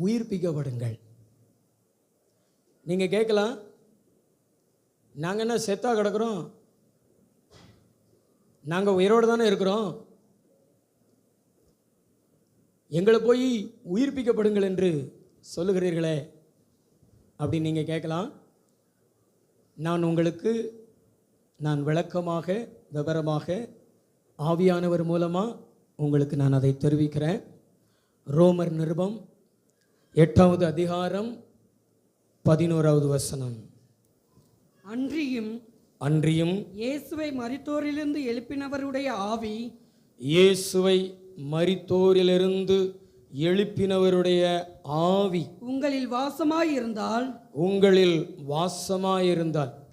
உயிர்ப்பிக்கப்படுங்கள். நீங்கள் கேட்கலாம், நாங்கள் என்ன செத்தா கிடக்கிறோம், நாங்கள் உயிரோடு தானே இருக்கிறோம், எங்களை போய் உயிர்ப்பிக்கப்படுங்கள் என்று சொல்லுகிறீர்களே அப்படின்னு நீங்கள் கேட்கலாம். நான் விளக்கமாக விவரமாக ஆவியானவர் மூலமாக உங்களுக்கு நான் அதை தெரிவிக்கிறேன். ரோமர் நிருபம் 8வது அதிகாரம் 11வது வசனம். அன்றியும் இயேசுவை மரித்தோரிலிருந்து எழுப்பினவருடைய ஆவி, இயேசுவை மரித்தோரிலிருந்து எழுப்பினவருடைய ஆவி உங்களில் வாசமாயிருந்தால்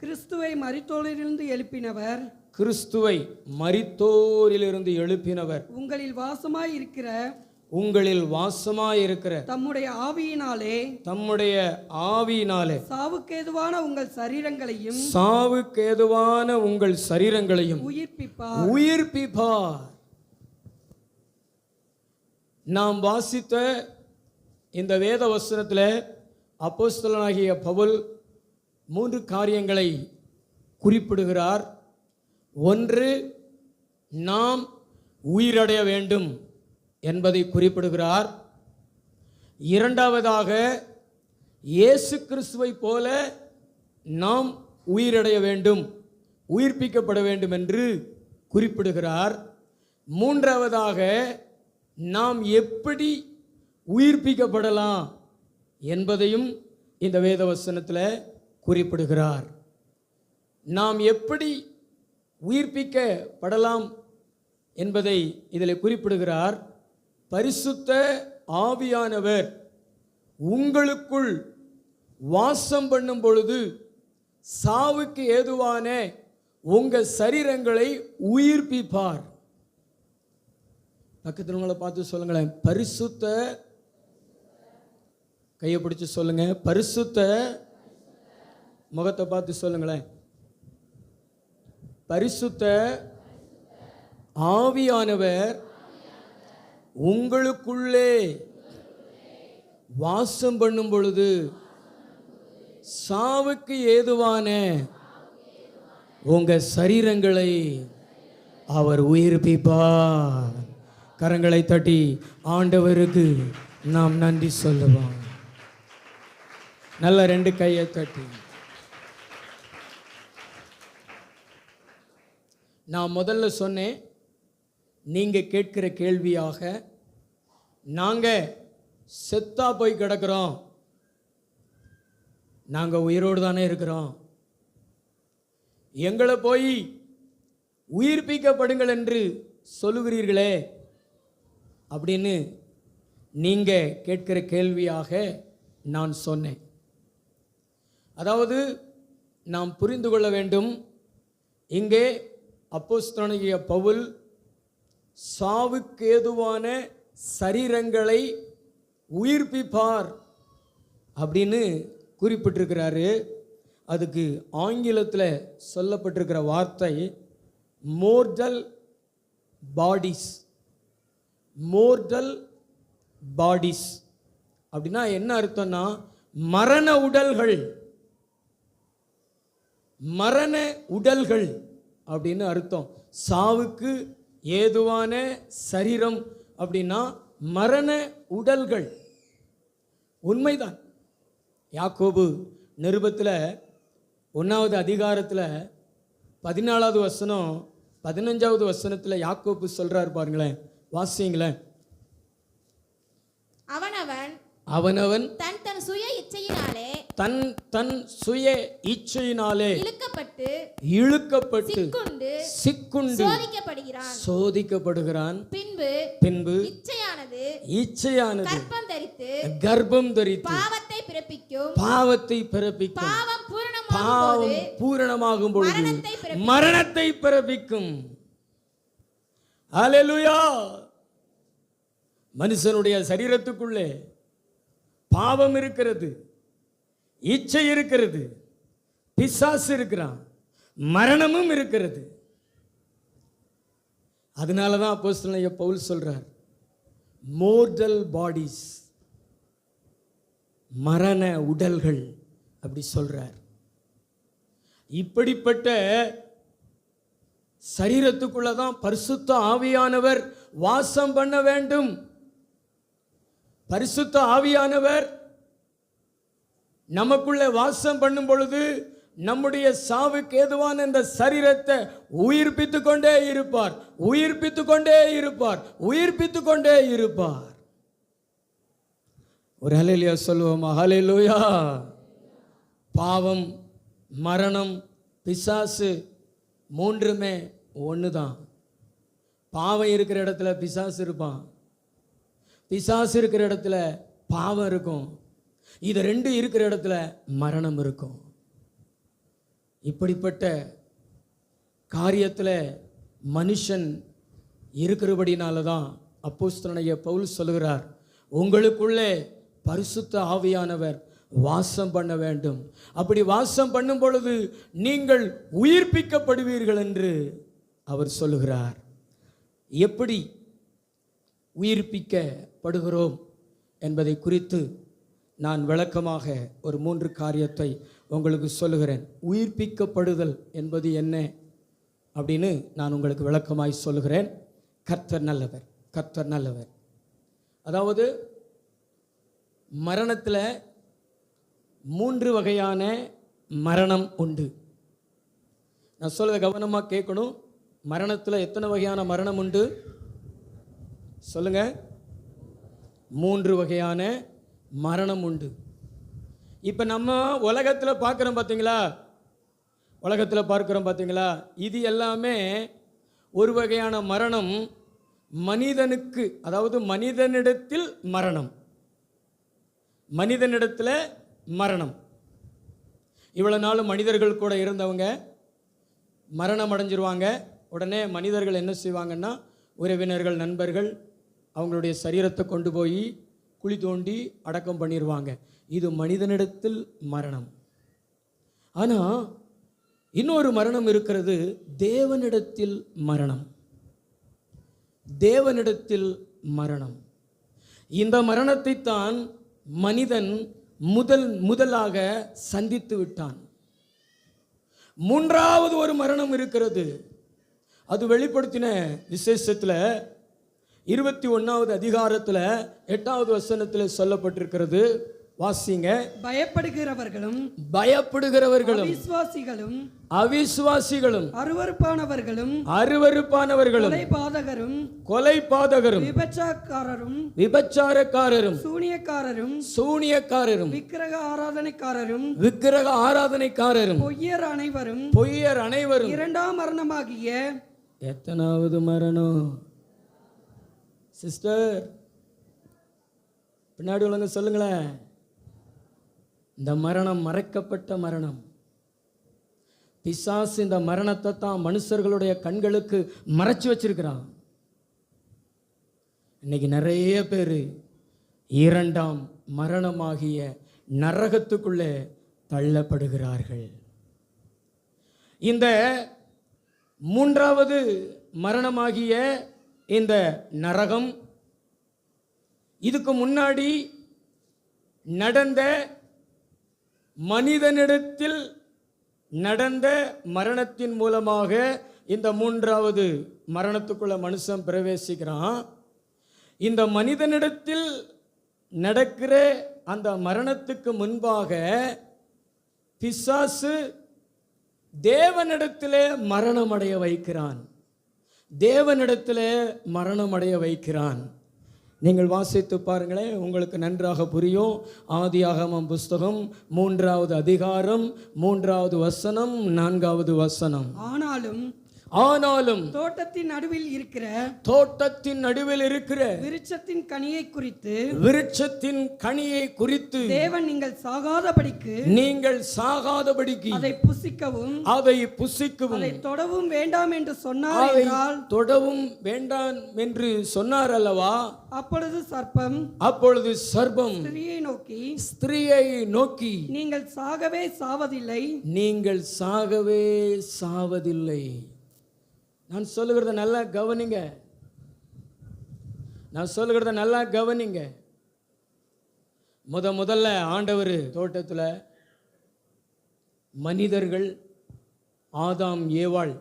கிறிஸ்துவை மரித்தோரிலிருந்து எழுப்பினவர் உங்களில் வாசமாயிருக்கிற தம்முடைய ஆவியினாலே சாவுக்கேதுவான உங்கள் சரீரங்களையும் உயிர்ப்பிப்பார். நாம் வாசித்த இந்த வேத வசனத்தில் அப்போஸ்தலனாகிய பவுல் 3 காரியங்களை குறிப்பிடுகிறார். ஒன்று, நாம் உயிரடைய வேண்டும் என்பதை குறிப்பிடுகிறார். இரண்டாவதாக, இயேசு கிறிஸ்துவை போல நாம் உயிரடைய வேண்டும், உயிர்ப்பிக்கப்பட வேண்டும் என்று குறிப்பிடுகிறார். மூன்றாவதாக, நாம் எப்படி உயிர்ப்பிக்கப்படலாம் என்பதையும் இந்த வேத வசனத்தில் குறிப்பிடுகிறார். நாம் எப்படி உயிர்ப்பிக்கப்படலாம் என்பதை இதில் குறிப்பிடுகிறார். பரிசுத்த ஆவியானவர் உங்களுக்குள் வாசம் பண்ணும் பொழுது சாவுக்கு ஏதுவான உங்கள் சரீரங்களை உயிர்ப்பிப்பார். பக்கத்தில் உங்களை பார்த்து சொல்லுங்களேன், பரிசுத்த, கையை பிடிச்சு சொல்லுங்க, பரிசுத்த, முகத்தை பார்த்து சொல்லுங்களேன், பரிசுத்த ஆவியானவர் உங்களுக்குள்ளே வாசம் பண்ணும் பொழுது சாவுக்கு ஏதுவான உங்க சரீரங்களை அவர் உயிர்ப்பிப்பார். கரங்களை தட்டி ஆண்டவருக்கு நாம் நன்றி சொல்லுவோம். நல்ல 2 கையை தட்டி. நான் முதல்ல சொன்னேன், நீங்கள் கேட்கிற கேள்வியாக, நாங்கள் செத்தா போய் கிடக்கிறோம், நாங்கள் உயிரோடு தானே இருக்கிறோம், எங்களை போய் உயிர்ப்பிக்கப்படுங்கள் என்று சொல்லுகிறீர்களே அப்படின்னு நீங்கள் கேட்கிற கேள்வியாக நான் சொன்னேன். அதாவது நாம் புரிந்து கொள்ள வேண்டும், இங்கே அப்போஸ்தலனாகிய பவுல் சாவுக்கேதுவான சரீரங்களை உயிர்ப்பிப்பார் அப்படின்னு குறிப்பிட்டிருக்கிறாரு. அதுக்கு ஆங்கிலத்தில் சொல்லப்பட்டிருக்கிற வார்த்தை மோர்டல் பாடிஸ். மோர்டல் பாடிஸ் அப்படின்னா என்ன அர்த்தம்னா, மரண உடல்கள், மரண உடல்கள் அப்படின்னு அர்த்தம். சாவுக்கு ஏதுவான சரீரம் அப்படின்னா மரண உடல்கள். உண்மைதான். யாக்கோபு நிருபத்தில் 1வது அதிகாரத்தில் 14வது வசனம் 15வது வசனத்தில் யாக்கோபு சொல்றார் பாருங்களேன், வாசிங்களேன். அவனவன் தன் சுய இச்சையினாலே இழுக்கப்பட்டு சிக்குண்டு சோதிக்கப்படுகிறான். பின்பு இச்சையானது கர்ப்பம் தரித்து பாவத்தை பிறப்பிக்கும். பாவம் பூரணமாகும் பொழுது மரணத்தை பிறப்பிக்கும். அல்லேலூயா. மனுஷனுடைய சரீரத்துக்குள்ளே பாவம் இருக்கிறது, இச்சை இருக்கிறது, பிசாசு இருக்கிறான், மரணமும் இருக்கிறது. அதனால தான் அப்போஸ்தலனாகிய பவுல் சொல்றார், மோர்டல் பாடிஸ். மரண உடல்கள் அப்படி சொல்றார். இப்படிப்பட்ட சரீரத்துக்குள்ள தான் பரிசுத்த ஆவியானவர் வாசம் பண்ண வேண்டும். பரிசுத்த ஆவியானவர் நமக்குள்ள வாசம் பண்ணும் பொழுது நம்முடைய சாவுக்கு ஏதுவான இந்த சரீரத்தை உயிர்ப்பித்துக் கொண்டே இருப்பார், உயிர்ப்பித்துக் கொண்டே இருப்பார், உயிர்ப்பித்துக் கொண்டே இருப்பார். ஒரு ஹல்லேலூயா சொல்லுவோமா? ஹல்லேலூயா. பாவம், மரணம், பிசாசு மூன்றுமே ஒன்று தான். பாவம் இருக்கிற இடத்துல பிசாசு இருப்பான், பிசாசு இருக்கிற இடத்துல பாவம் இருக்கும், இது ரெண்டு இருக்கிற இடத்துல மரணம் இருக்கும். இப்படிப்பட்ட காரியத்தில் மனுஷன் இருக்கிறபடினால தான் அப்போஸ்தலனாகிய பவுல் சொல்லுகிறார், உங்களுக்குள்ளே பரிசுத்த ஆவியானவர் வாசம் பண்ண வேண்டும். அப்படி வாசம் பண்ணும் பொழுது நீங்கள் உயிர்ப்பிக்கப்படுவீர்கள் என்று அவர் சொல்லுகிறார். எப்படி உயிர்ப்பிக்கப்படுகிறோம் என்பதை குறித்து நான் விளக்கமாக ஒரு 3 காரியத்தை உங்களுக்கு சொல்லுகிறேன். உயிர்ப்பிக்கப்படுதல் என்பது என்ன அப்படின்னு நான் உங்களுக்கு விளக்கமாய் சொல்லுகிறேன். கர்த்தர் நல்லவர், கர்த்தர் நல்லவர். அதாவது மரணத்தில் 3 வகையான மரணம் உண்டு. நான் சொல்றதை கவனமாக கேட்கணும். மரணத்தில் எத்தனை வகையான மரணம் உண்டு சொல்லுங்க? 3 வகையான மரணம் உண்டு. இப்போ நம்ம உலகத்தில் பார்க்குறோம் பார்த்தீங்களா, உலகத்தில் பார்க்குறோம் பார்த்தீங்களா, இது எல்லாமே ஒரு வகையான மரணம் மனிதனுக்கு, அதாவது மனிதனிடத்தில் மரணம், மனிதனிடத்தில் மரணம். இவ்வளோ நாள் மனிதர்கள் கூட இருந்தவங்க மரணம் அடைஞ்சிருவாங்க. உடனே மனிதர்கள் என்ன செய்வாங்கன்னா, உறவினர்கள், நண்பர்கள் அவங்களுடைய சரீரத்தை கொண்டு போய் குழி தோண்டி அடக்கம் பண்ணிடுவாங்க. இது மனிதனிடத்தில் மரணம். ஆனால் இன்னொரு மரணம் இருக்கிறது, தேவனிடத்தில் மரணம். தேவனிடத்தில் மரணம். இந்த மரணத்தை தான் மனிதன் முதலாக சந்தித்து விட்டான். 3வது ஒரு மரணம் இருக்கிறது. அது வெளிப்படுத்தின விசேஷத்தில் 21வது அதிகாரத்தில் 8வது வசனத்தில் சொல்லப்பட்டிருக்கிறது. வாசிங்க. பயப்படுகிறவர்களும் அவிசுவாசிகளும் கொலைபாதகரும் விபச்சாரக்காரரும் சூனியக்காரரும் விக்கிரக ஆராதனைக்காரரும் பொய்யர் அனைவரும் 2ஆம் மரணமாகிய எத்தனாவது மரணம்? சிஸ்டர் பின்னாடி உள்ளவங்க சொல்லுங்களேன். இந்த மரணம் மறைக்கப்பட்ட மரணம். பிசாசு இந்த மரணத்தை தான் மனுஷர்களுடைய கண்களுக்கு மறைச்சு வச்சிருக்கிறான். இன்னைக்கு நிறைய பேர் 2ஆம் மரணமாகிய நரகத்துக்குள்ளே தள்ளப்படுகிறார்கள். இந்த 3வது மரணமாகிய இந்த நரகம் இதுக்கு முன்னாடி நடந்த மனிதனிடத்தில் நடந்த மரணத்தின் மூலமாக இந்த 3வது மரணத்துக்குள்ள மனுஷன் பிரவேசிக்கிறான். இந்த மனிதனிடத்தில் நடக்கிற அந்த மரணத்துக்கு முன்பாக பிசாசு தேவனிடத்திலே மரணமடைய வைக்கிறான், தேவனிடத்திலே மரணமடைய வைக்கிறான். நீங்கள் வாசித்து பாருங்களேன், உங்களுக்கு நன்றாக புரியும். ஆதியாகமம் புஸ்தகம் 3வது அதிகாரம் 3வது வசனம் 4வது வசனம். ஆனாலும் தோட்டத்தின் நடுவில் இருக்கிற விருட்சத்தின் கனியை குறித்து தேவன் நீங்கள் சாகாதபடிக்கு அதை புசிக்கவும் அதை தொடவும் வேண்டாம் என்று சொன்னார் அல்லவா? அப்பொழுது சர்ப்பம் ஸ்திரீயை நோக்கி நீங்கள் சாகவே சாவதில்லை. நான் சொல்லுகிறத நல்லா கவனிங்க. முதல்ல ஆண்டவர் தோட்டத்தில் மனிதர்கள் ஆதாம் ஏவாள்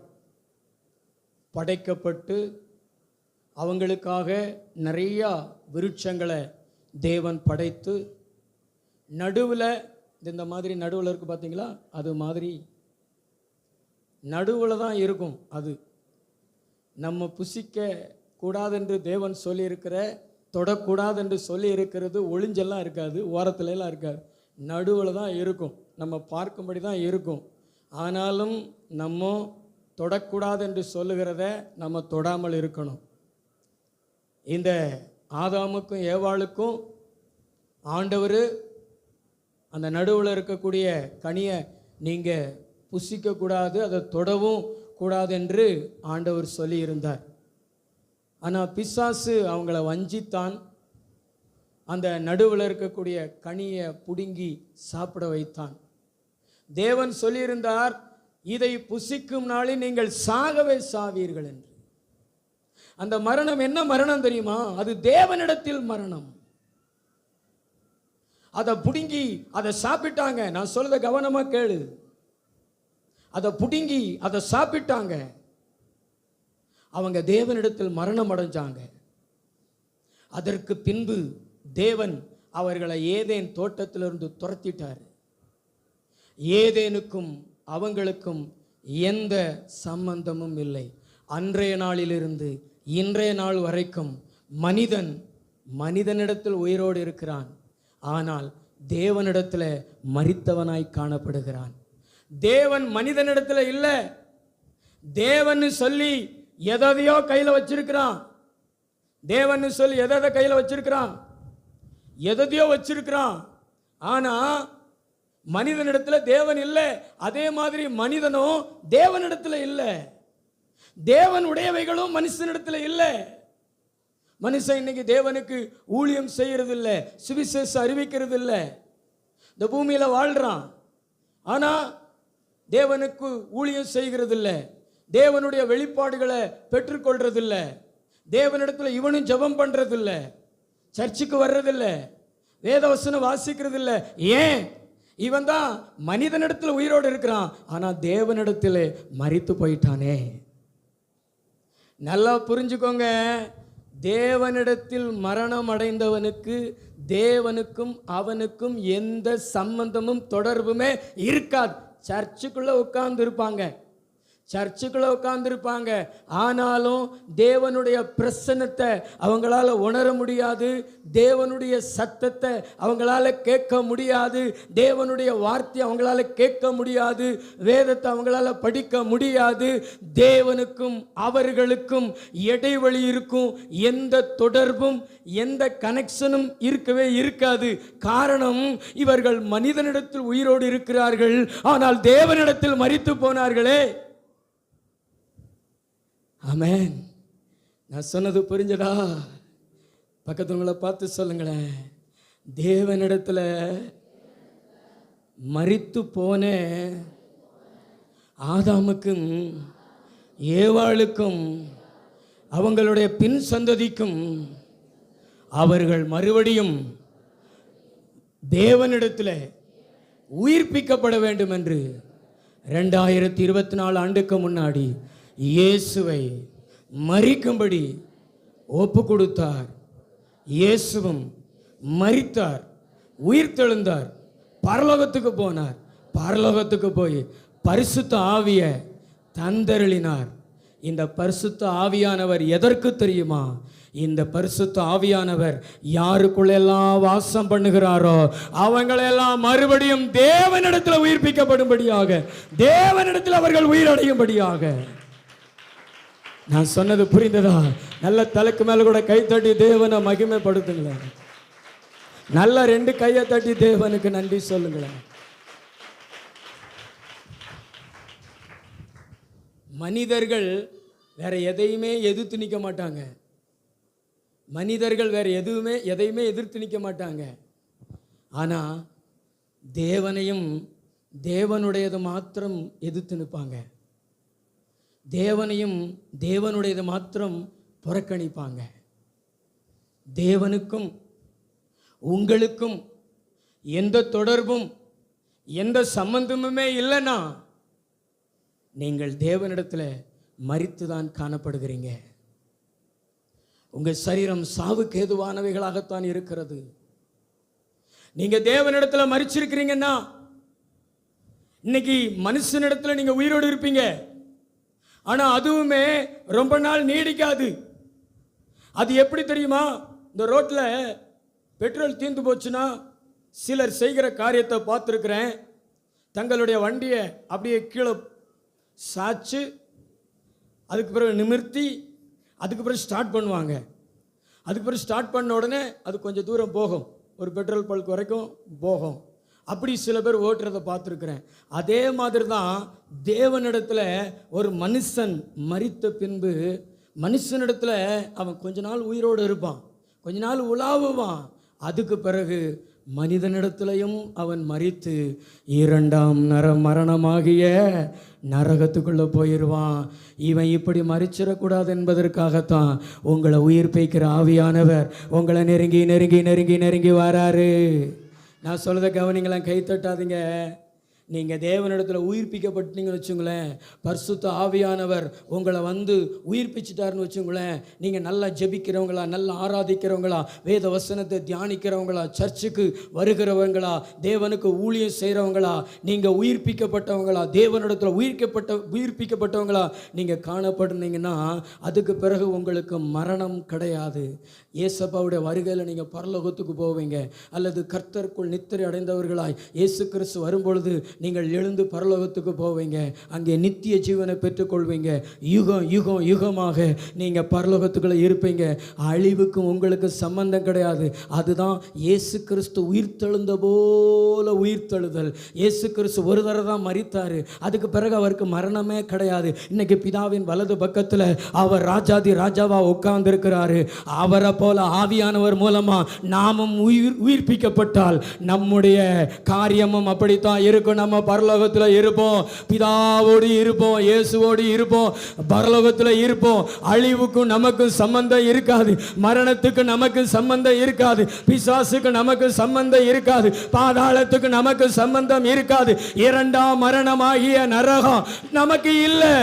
படைக்கப்பட்டு அவங்களுக்காக நிறையா விருட்சங்களை தேவன் படைத்து நடுவில் இந்த மாதிரி நடுவில் இருக்குது பார்த்தீங்களா, அது மாதிரி நடுவில் தான் இருக்கும். அது நம்ம புசிக்க கூடாதென்று தேவன் சொல்லியிருக்கிற, தொடக்கூடாதென்று சொல்லி இருக்கிறது ஒளிஞ்செல்லாம் இருக்காது, ஓரத்துலலாம் இருக்காது, நடுவில் தான் இருக்கும். நம்ம பார்க்கும்படி தான் இருக்கும். ஆனாலும் நம்ம தொடக்கூடாது என்று சொல்லுகிறத நம்ம தொடாமல் இருக்கணும். இந்த ஆதாமுக்கும் ஏவாளுக்கும் ஆண்டவர் அந்த நடுவில் இருக்கக்கூடிய கனியை நீங்கள் புசிக்கக்கூடாது, அதை தொடவும் கூடாது என்று ஆண்டவர் சொல்லியிருந்தார். ஆனால் பிசாசு அவங்கள வஞ்சித்தான். அந்த நடுவில் இருக்கக்கூடிய கனியை பிடுங்கி சாப்பிட வைத்தான். தேவன் சொல்லியிருந்தார், இதை புசிக்கும் நாளில் நீங்கள் சாகவே சாவீர்கள் என்று. அந்த மரணம் என்ன மரணம் தெரியுமா? அது தேவனிடத்தில் மரணம். அதை புடுங்கி அதை சாப்பிட்டாங்க. நான் சொல்றத கவனமா கேளு. அதை புடுங்கி அதை சாப்பிட்டாங்க. அவங்க தேவனிடத்தில் மரணம் அடைஞ்சாங்க. அதற்கு பின்பு தேவன் அவர்களை ஏதேன் தோட்டத்திலிருந்து துரத்திட்டார். ஏதேனுக்கும் அவங்களுக்கும் எந்த சம்பந்தமும் இல்லை. அன்றைய நாளிலிருந்து இன்றைய நாள் வரைக்கும் மனிதனிடத்தில் உயிரோடு இருக்கிறான். ஆனால் தேவனிடத்தில் மரித்தவனாய் காணப்படுகிறான். தேவன் மனிதனிடத்தில் இல்லை. தேவன் சொல்லி எதையோ கையில் வச்சிருக்கிறான். தேவன் சொல்லி எதை கையில் வச்சிருக்கிறான், எதையோ வச்சிருக்கிறான். ஆனா மனிதனிடத்தில் தேவன் இல்லை. அதே மாதிரி மனிதனும் தேவனிடத்தில் இல்லை. தேவன் உடையவைகளும் மனுஷனிடத்தில் இல்லை. மனுஷன் இன்னைக்கு தேவனுக்கு ஊழியம் செய்யறது இல்லை, சுவிசேஷம் அறிவிக்கிறது இல்லை. இந்த பூமியில வாழ்றான், ஆனா தேவனுக்கு ஊழியம் செய்கிறது இல்லை. தேவனுடைய வெளிப்பாடுகளை பெற்றுக்கொள்றதில்லை. தேவனிடத்தில் இவனும் ஜெபம் பண்றதில்லை, சர்ச்சுக்கு வர்றதில்லை, வேதவசனம் வாசிக்கிறது இல்லை. ஏன்? இவன் தான் மனிதனிடத்தில் உயிரோடு இருக்கிறான், ஆனா தேவனிடத்தில் மரித்து போயிட்டானே. நல்லா புரிஞ்சுக்கோங்க. தேவனிடத்தில் மரணம் அடைந்தவனுக்கு தேவனுக்கும் அவனுக்கும் எந்த சம்பந்தமும் தொடர்புமே இருக்காது. சர்ச்சுக்குள்ள உட்கார்ந்து இருப்பாங்க, ஆனாலும் தேவனுடைய பிரசன்னத்தை அவங்களால உணர முடியாது. தேவனுடைய சத்தத்தை அவங்களால கேட்க முடியாது. தேவனுடைய வார்த்தை அவங்களால கேட்க முடியாது. வேதத்தை அவங்களால படிக்க முடியாது. தேவனுக்கும் அவர்களுக்கும் இடைவெளி இருக்கும். எந்த தொடர்பும் எந்த கனெக்ஷனும் இருக்கவே இருக்காது. காரணம், இவர்கள் மனிதனிடத்தில் உயிரோடு இருக்கிறார்கள், ஆனால் தேவனிடத்தில் மரித்து போனார்களே. ஆமென். நான் சொன்னது புரிஞ்சதா? பக்கத்துவங்களை பார்த்து சொல்லுங்களேன். தேவனிடத்தில் மரித்து போன ஆதாமுக்கும் ஏவாளுக்கும் அவங்களுடைய பின் சந்ததிக்கும் அவர்கள் மறுபடியும் தேவனிடத்தில் உயிர்ப்பிக்கப்பட வேண்டும் என்று 2024 ஆண்டுக்கு முன்னாடி இயேசுவை மரிக்கும்படி ஒப்பு கொடுத்தார். இயேசுவும் மரித்தார், உயிர்த்தெழுந்தார், பரலோகத்துக்கு போனார். பரலோகத்துக்கு போய் பரிசுத்த ஆவியை தந்தருளினார். இந்த பரிசுத்த ஆவியானவர் எதற்கு தெரியுமா? இந்த பரிசுத்த ஆவியானவர் யாருக்குள்ளெல்லாம் வாசம் பண்ணுகிறாரோ அவங்களெல்லாம் மறுபடியும் தேவனிடத்தில் உயிர்ப்பிக்கப்படும்படியாக, தேவனிடத்தில் அவர்கள் உயிரடையும்படியாக. நான் சொன்னது புரிந்ததா? நல்ல தலைக்கு மேல கூட கை தட்டி தேவனை மகிமைப்படுத்துங்களேன். நல்ல 2 கையை தட்டி தேவனுக்கு நன்றி சொல்லுங்களேன். மனிதர்கள் வேற எதையுமே எதிர்த்து நிற்க மாட்டாங்க. மனிதர்கள் வேற எதையுமே எதிர்த்து நிற்க மாட்டாங்க. ஆனா தேவனையும் தேவனுடையது மாத்திரம் எதிர்த்து நிற்பாங்க. தேவனையும் தேவனுடையது மாத்திரம் புறக்கணிப்பாங்க. தேவனுக்கும் உங்களுக்கும் எந்த தொடர்பும் எந்த சம்பந்தமுமே இல்லைன்னா நீங்கள் தேவனிடத்தில் மரித்து தான் காணப்படுகிறீங்க. உங்கள் சரீரம் சாவுக்கு ஏதுவானவைகளாகத்தான் இருக்கிறது. நீங்க தேவனிடத்தில் மரிச்சிருக்கிறீங்கன்னா இன்னைக்கு மனுஷனிடத்தில் நீங்க உயிரோடு இருப்பீங்க. ஆனா அதுவுமே ரொம்ப நாள் நீடிக்காது. அது எப்படி தெரியுமா? இந்த ரோட்ல பெட்ரோல் தீர்ந்து போச்சுன்னா சிலர் செய்கிற காரியத்தை பார்த்துருக்கிறேன். தங்களுடைய வண்டியை அப்படியே கீழே சாய்ச்சு அதுக்கு பிறகு நிமிர்த்தி அதுக்கு பிறகு ஸ்டார்ட் பண்ணுவாங்க. அதுக்கு பிறகு ஸ்டார்ட் பண்ண உடனே அது கொஞ்சம் தூரம் போகும், ஒரு பெட்ரோல் பல்க் வரைக்கும் போகும். அப்படி சில பேர் ஓட்டுறதை பார்த்துருக்குறேன். அதே மாதிரி தான் தேவனிடத்தில் ஒரு மனுஷன் மரித்த பின்பு மனுஷனிடத்தில் அவன் கொஞ்ச நாள் உயிரோடு இருப்பான், கொஞ்ச நாள் உலாவுவான். அதுக்கு பிறகு மனிதனிடத்திலையும் அவன் மரித்து இரண்டாம் மரணமாகிய நரகத்துக்குள்ளே போயிடுவான். இவன் இப்படி மரிச்சிடக்கூடாது என்பதற்காகத்தான் உங்களை உயிர்ப்பிக்கிற ஆவியானவர் உங்களை நெருங்கி நெருங்கி நெருங்கி நெருங்கி வராரு. நான் சொல்கிறத கவனிங்களேன், கை தட்டாதீங்க. நீங்கள் தேவனிடத்தில் உயிர்ப்பிக்கப்பட்டீங்கன்னு வச்சுங்களேன், பரிசுத்த ஆவியானவர் உங்களை வந்து உயிர்ப்பிச்சிட்டாருன்னு வச்சுங்களேன், நீங்கள் நல்லா ஜெபிக்கிறவங்களா, நல்லா ஆராதிக்கிறவங்களா, வேத வசனத்தை தியானிக்கிறவங்களா, சர்ச்சுக்கு வருகிறவங்களா, தேவனுக்கு ஊழியம் செய்கிறவங்களா, நீங்கள் உயிர்ப்பிக்கப்பட்டவங்களா, தேவனிடத்தில் உயிர்ப்பிக்கப்பட்டவங்களா நீங்கள் காணப்படுனீங்கன்னா அதுக்கு பிறகு உங்களுக்கு மரணம் கிடையாது. இயேசப்பாவுடைய வருகையில் நீங்கள் பரலோகத்துக்கு போவீங்க. அல்லது கர்த்தருக்குள் நித்திரை அடைந்தவர்களாய் இயேசு கிறிஸ்து வரும்பொழுது நீங்கள் எழுந்து பரலோகத்துக்கு போவீங்க. அங்கே நித்திய ஜீவனை பெற்றுக்கொள்வீங்க. யுகம் யுகம் யுகமாக நீங்கள் பரலோகத்துக்குள்ளே இருப்பீங்க. அழிவுக்கும் உங்களுக்கு சம்பந்தம் கிடையாது. அதுதான் இயேசு கிறிஸ்து உயிர்த்தெழுந்த போல உயிர்த்தெழுதல். இயேசு கிறிஸ்து ஒரு தடவை தான் மரித்தார், அதுக்கு பிறகு அவருக்கு மரணமே கிடையாது. இன்னைக்கு பிதாவின் வலது பக்கத்தில் அவர் ராஜாதி ராஜாவா உட்கார்ந்திருக்கிறாரு. அவரை போல ஆவியானவர் மூலமா நாமும் உயிர்ப்பிக்கப்பட்டால் நம்முடைய காரியமும் அப்படித்தான் இருக்கும். நம்ம பரலோகத்தில் இருப்போம், பிதாவோடு இருப்போம், இயேசுவோடு இருப்போம், பரலோகத்தில் இருப்போம். அழிவுக்கும் நமக்கு சம்பந்தம் இருக்காது, மரணத்துக்கு நமக்கு சம்பந்தம் இருக்காது, பிசாசுக்கு நமக்கு சம்பந்தம் இருக்காது, பாதாளத்துக்கு நமக்கு சம்பந்தம் இருக்காது. இரண்டாம் மரணமாகிய நரகம் நமக்கு இல்லை,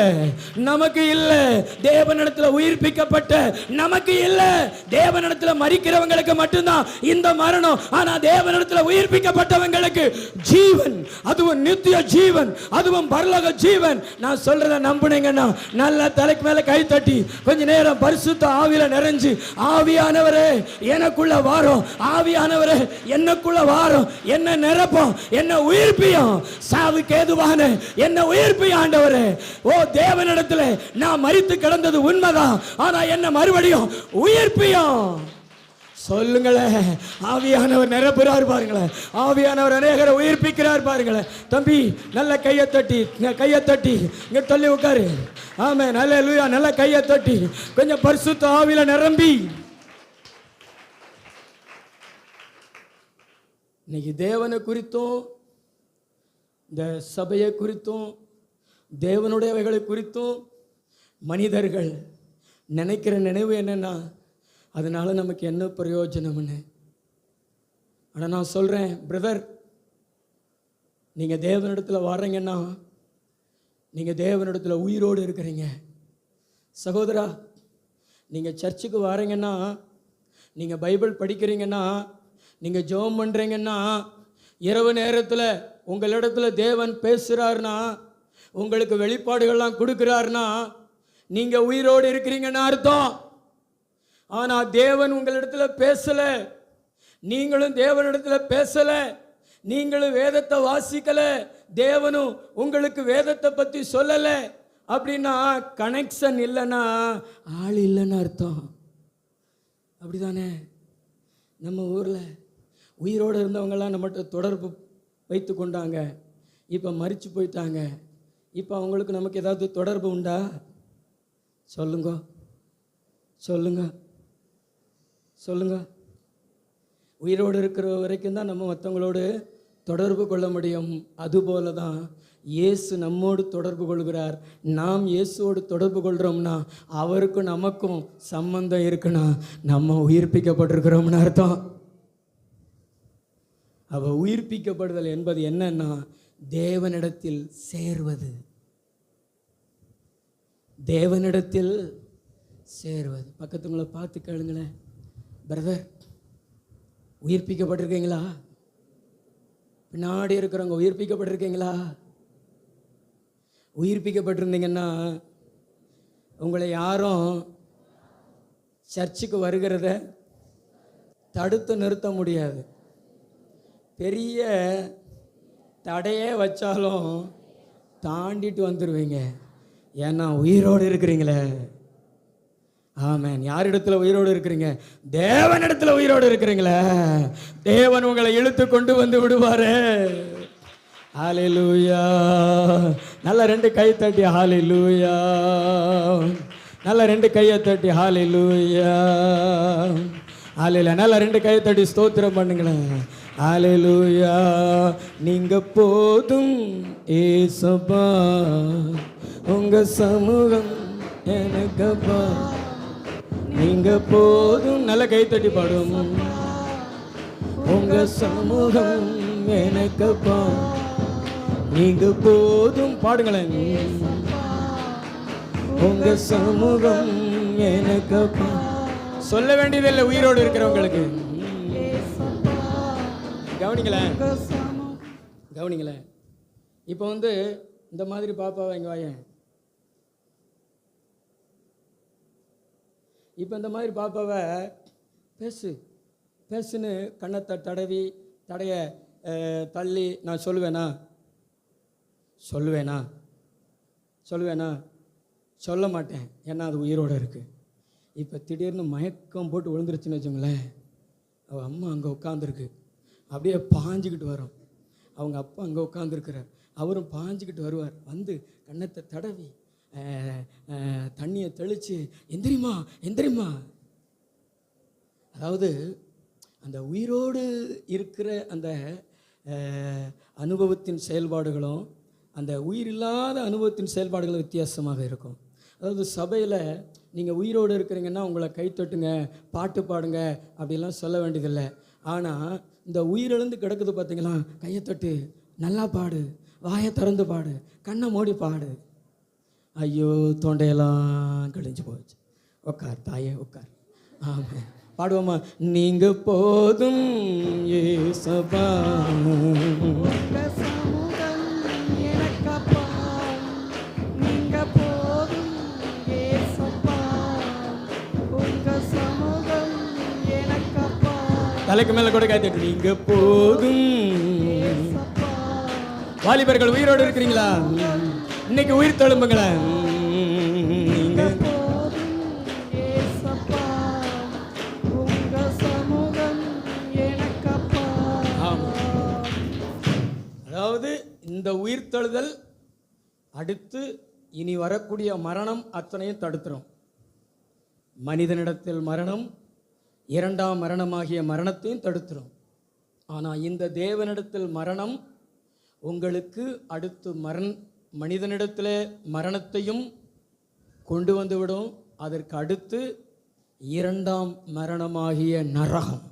நமக்கு இல்லை. தேவனிடத்தில் உயிர்ப்பிக்கப்பட்ட நமக்கு இல்லை. தேவனிடத்தில் மரிக்கிறவங்களுக்கு மட்டும்தான் இந்த மரணம். ஆனா தேவனிடத்தில் உயிர்ப்பிக்கப்பட்டவங்களுக்கு ஜீவன், அதுவும் நித்திய ஜீவன், அதுவும் பரலோக ஜீவன். நான் சொல்றத நம்புனீங்கன்னா நல்ல தலைக்கு மேல கை தட்டி கொஞ்ச நேரம் பரிசுத்த ஆவியில நிறைஞ்சு, ஆவியானவரே எனக்குள்ள வாரும், ஆவியானவரே எனக்குள்ள வாரும், என்ன நிரப்பும், என்ன உயிர்ப்பியும், சாவுக்கு ஏதுவான என்ன உயிர்ப்பியும் ஆண்டவரே. ஓ தேவனிடத்தில் நான் மரித்து கிடந்தது உண்மைதான், ஆனா என்ன மறுபடியும் உயிர்ப்பியும் சொல்லுங்களேன். ஆவியானவர் நிரப்புறார் பாருங்களேன், ஆவியானவர் அநேகரை உயிர்ப்பிக்கிறார் பாருங்களேன். தம்பி நல்ல கையை தட்டி, கையை தட்டி இங்க தள்ளி உட்காரு. ஆமென், அல்லேலூயா. நல்ல கையை தட்டி கொஞ்சம் பரிசுத்த ஆவியில நிரம்பி. இன்னைக்கு தேவனை குறித்தும் இந்த சபையை குறித்தும் தேவனுடையவைகளை குறித்தும் மனிதர்கள் நினைக்கிற நினைவு என்னன்னா, அதனால நமக்கு என்ன பிரயோஜனம்னு. ஆனால் நான் சொல்கிறேன் பிரதர், நீங்கள் தேவனிடத்தில் வர்றீங்கன்னா நீங்கள் தேவனிடத்தில் உயிரோடு இருக்கிறீங்க. சகோதரா, நீங்கள் சர்ச்சுக்கு வரீங்கன்னா, நீங்கள் பைபிள் படிக்கிறீங்கன்னா, நீங்கள் ஜெபம் பண்ணுறீங்கன்னா, இரவு நேரத்தில் உங்களிடத்தில் தேவன் பேசுகிறாருன்னா, உங்களுக்கு வெளிப்பாடுகள்லாம் கொடுக்குறாருன்னா நீங்கள் உயிரோடு இருக்கிறீங்கன்னு அர்த்தம். ஆனால் தேவன் உங்களிடத்தில் பேசலை, நீங்களும் தேவனிடத்தில் பேசலை, நீங்களும் வேதத்தை வாசிக்கலை, தேவனும் உங்களுக்கு வேதத்தை பற்றி சொல்லலை அப்படின்னா கனெக்ஷன் இல்லைன்னா ஆள் இல்லைன்னு அர்த்தம். அப்படிதானே? நம்ம ஊரில் உயிரோடு இருந்தவங்கெல்லாம் நம்மகிட்ட தொடர்பு வைத்து கொண்டாங்க, இப்போ மரித்து போயிட்டாங்க. இப்போ அவங்களுக்கு நமக்கு ஏதாவது தொடர்பு உண்டா? சொல்லுங்க சொல்லுங்க சொல்லுங்க. உயிரோடு இருக்கிற வரைக்கும் தான் நம்ம மற்றவங்களோடு தொடர்பு கொள்ள முடியும். அதுபோல தான் இயேசு நம்மோடு தொடர்பு கொள்கிறார். நாம் இயேசுவோடு தொடர்பு கொள்கிறோம்னா அவருக்கும் நமக்கும் சம்பந்தம் இருக்குன்னா நம்ம உயிர்ப்பிக்கப்பட்டிருக்கிறோம்னு அர்த்தம். அவ உயிர்ப்பிக்கப்படுதல் என்பது என்னன்னா தேவனிடத்தில் சேர்வது. தேவனிடத்தில் சேர்வது. பக்கத்துங்களை பார்த்து கேளுங்களேன், பிரதர் உயிர்ப்பிக்கப்பட்டிருக்கீங்களா? பின்னாடி இருக்கிறவங்க உயிர்ப்பிக்கப்பட்டிருக்கீங்களா? உயிர்ப்பிக்கப்பட்டிருந்தீங்கன்னா உங்களை யாரும் சர்ச்சுக்கு வருகிறத தடுத்து நிறுத்த முடியாது. பெரிய தடையே வச்சாலும் தாண்டிட்டு வந்துடுவீங்க. ஏன்னா உயிரோடு இருக்கிறீங்களே. ஆமென். யார் இடத்துல உயிரோடு இருக்கிறீங்க? தேவன் இடத்துல உயிரோடு இருக்கிறீங்களே. தேவன் உங்களை இழுத்து கொண்டு வந்து விடுவாரு. ஹல்லேலூயா. நல்ல 2 கை தட்டி ஹல்லேலூயா. நல்ல 2 கையை தட்டி ஹல்லேலூயா. ஹல்லேலூயா. நல்ல 2 கையை தட்டி ஸ்தோத்திரம் பண்ணுங்களேன். ஹல்லேலூயா. நீங்க போதும் ஏசப்பா, உங்க சமூகம் எனக்கப்பா. நீங்க போதும். நல்ல கை தட்டி பாடும். உங்க சமூகம் எனக்கப்பா, நீங்க போதும். பாடுங்களேன். உங்க சமூகம் எனக்கப்பா. சொல்ல வேண்டியதில்லை உயிரோடு இருக்கிறவங்களுக்கு. கவனிங்களேன், கவனிங்களேன். இப்போ இந்த மாதிரி பாப்பாவை இங்கே வாயேன். இப்போ இந்த மாதிரி பாப்பாவை பேசுன்னு கண்ணத்தை தடவி தள்ளி நான் சொல்லுவேனா? சொல்ல மாட்டேன். ஏன்னா அது உயிரோடு இருக்குது. இப்போ திடீர்னு மயக்கம் போட்டு விழுந்துருச்சுன்னு வச்சுங்களேன், அவள் அம்மா அங்கே உட்காந்துருக்கு, அப்படியே பாஞ்சிக்கிட்டு வரும். அவங்க அப்பா அங்கே உட்காந்துருக்கிறார், அவரும் பாஞ்சிக்கிட்டு வருவார். கண்ணத்தை தடவி தண்ணியை தெளித்து எந்திரிமா. அதாவது அந்த உயிரோடு இருக்கிற அந்த அனுபவத்தின் செயல்பாடுகளும் அந்த உயிரில்லாத அனுபவத்தின் செயல்பாடுகளும் வித்தியாசமாக இருக்கும். அதாவது சபையில் நீங்கள் உயிரோடு இருக்கிறீங்கன்னா உங்களை கைத்தட்டுங்க, பாட்டு பாடுங்க அப்படிலாம் சொல்ல வேண்டியதில்லை. ஆனால் இந்த உயிரிழந்து கிடக்குது பார்த்தீங்களா, கையை தட்டு, நல்லா பாடு, வாயை திறந்து பாடு, கண்ணை மூடி பாடு. ஐயோ தொண்டையெல்லாம் கழிஞ்சு போச்சு. உட்கார் தாயே உட்கார். ஆமாம், பாடுவோமா? நீங்க போதும் ஏசப்பா, தலைக்கு மேல கூட காய்த்து. நீங்க போதும். வாலிபர்கள் உயிரோடு இருக்கிறீங்களா? இன்னைக்கு உயிர் தழும்புங்களேன். நீங்க அதாவது இந்த உயிர் தழுதல் அடுத்து இனி வரக்கூடிய மரணம் அத்தனையும் தடுத்துரும். மனிதனிடத்தில் மரணம், 2ஆம் மரணமாகிய மரணத்தையும் தடுத்துரும். ஆனால் இந்த தேவனிடத்தில் மரணம் உங்களுக்கு அடுத்து மனிதனிடத்தில் மரணத்தையும் கொண்டு வந்துவிடும். அதற்கு அடுத்து 2ஆம் மரணமாகிய நரகம்.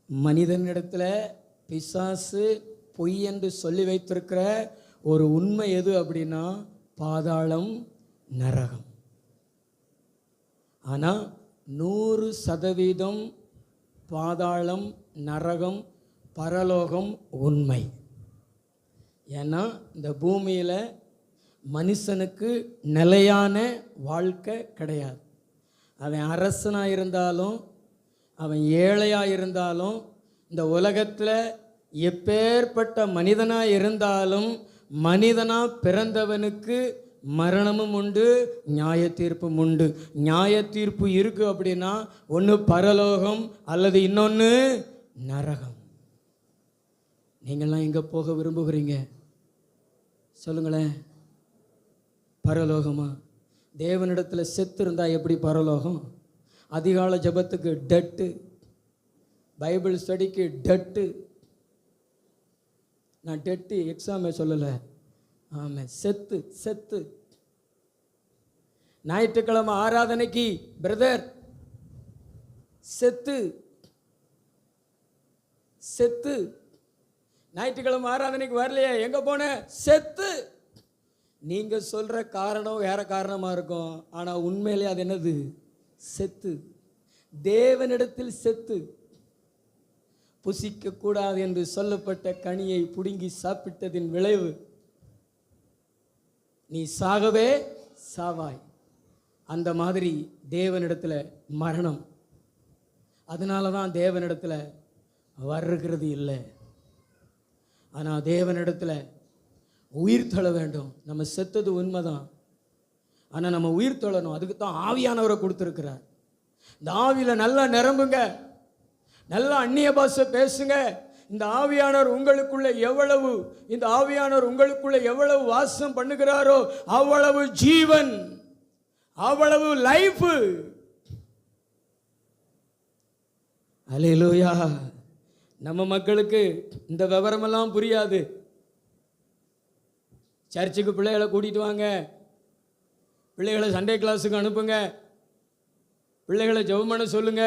மனிதனிடத்தில் பிசாசு பொய் என்று சொல்லி வைத்திருக்கிற ஒரு உண்மை எது அப்படின்னா பாதாளம், நரகம். ஆனால் 100% பாதாளம், நரகம், பரலோகம் உண்மை. ஏன்னா இந்த பூமியில் மனுஷனுக்கு நிலையான வாழ்க்கை கிடையாது. அவன் அரசனாக இருந்தாலும், அவன் ஏழையாக இருந்தாலும், இந்த உலகத்தில் எப்பேற்பட்ட மனிதனாக இருந்தாலும், மனிதனாக பிறந்தவனுக்கு மரணமும் உண்டு, நியாய தீர்ப்பும் உண்டு. நியாய தீர்ப்பு இருக்கு அப்படின்னா ஒன்று பரலோகம் அல்லது இன்னொன்று நரகம். நீங்கள்லாம் எங்கே போக விரும்புகிறீங்க சொல்லுங்களேன்? பரலோகமா? தேவனிடத்தில் செத்து இருந்தால் எப்படி பரலோகம்? அதிகால ஜபத்துக்கு டட்டு, பைபிள் ஸ்டடிக்கு டட்டு. நான் டெட்டு எக்ஸாமே சொல்லலை. ஆமாம், செத்து. ஞாயிற்றுக்கிழமை ஆராதனைக்கு பிரதர் செத்து செத்து. ஞாயிற்றுக்கிழமை ஆராதனைக்கு வரலையே, எங்க போன? செத்து. நீங்க சொல்ற காரணம் வேற காரணமா இருக்கும், ஆனா உண்மையிலே அது என்னது? செத்து. தேவனிடத்தில் செத்து. புசிக்க கூடாது என்று சொல்லப்பட்ட கனியை புடுங்கி சாப்பிட்டதின் விளைவு நீ சாகவே சாவாய். அந்த மாதிரி தேவனிடத்துல மரணம். அதனால தான் தேவனிடத்துல வருகிறது இல்லை. ஆனால் தேவனிடத்துல உயிர் தொழ வேண்டும். நம்ம செத்தது உண்மைதான், ஆனால் நம்ம உயிர் தொழணும். அதுக்கு தான் ஆவியானவரை கொடுத்துருக்கிறார். இந்த ஆவியில் நல்லா நிரம்புங்க, நல்லா அந்நிய பாஷை பேசுங்க. இந்த ஆவியானவர் உங்களுக்குள்ள எவ்வளவு, இந்த ஆவியானவர் உங்களுக்குள்ள எவ்வளவு வாசம் பண்ணுகிறாரோ அவ்வளவு ஜீவன், அவ்வளவு லைஃப். அல்லேலூயா. நம்ம மக்களுக்கு இந்த விவரமெல்லாம் புரியாது. சர்ச்சுக்கு பிள்ளைகளை கூட்டிட்டு வாங்க, பிள்ளைகளை சண்டே கிளாஸுக்கு அனுப்புங்க, பிள்ளைகளை ஜெபம் பண்ண சொல்லுங்க,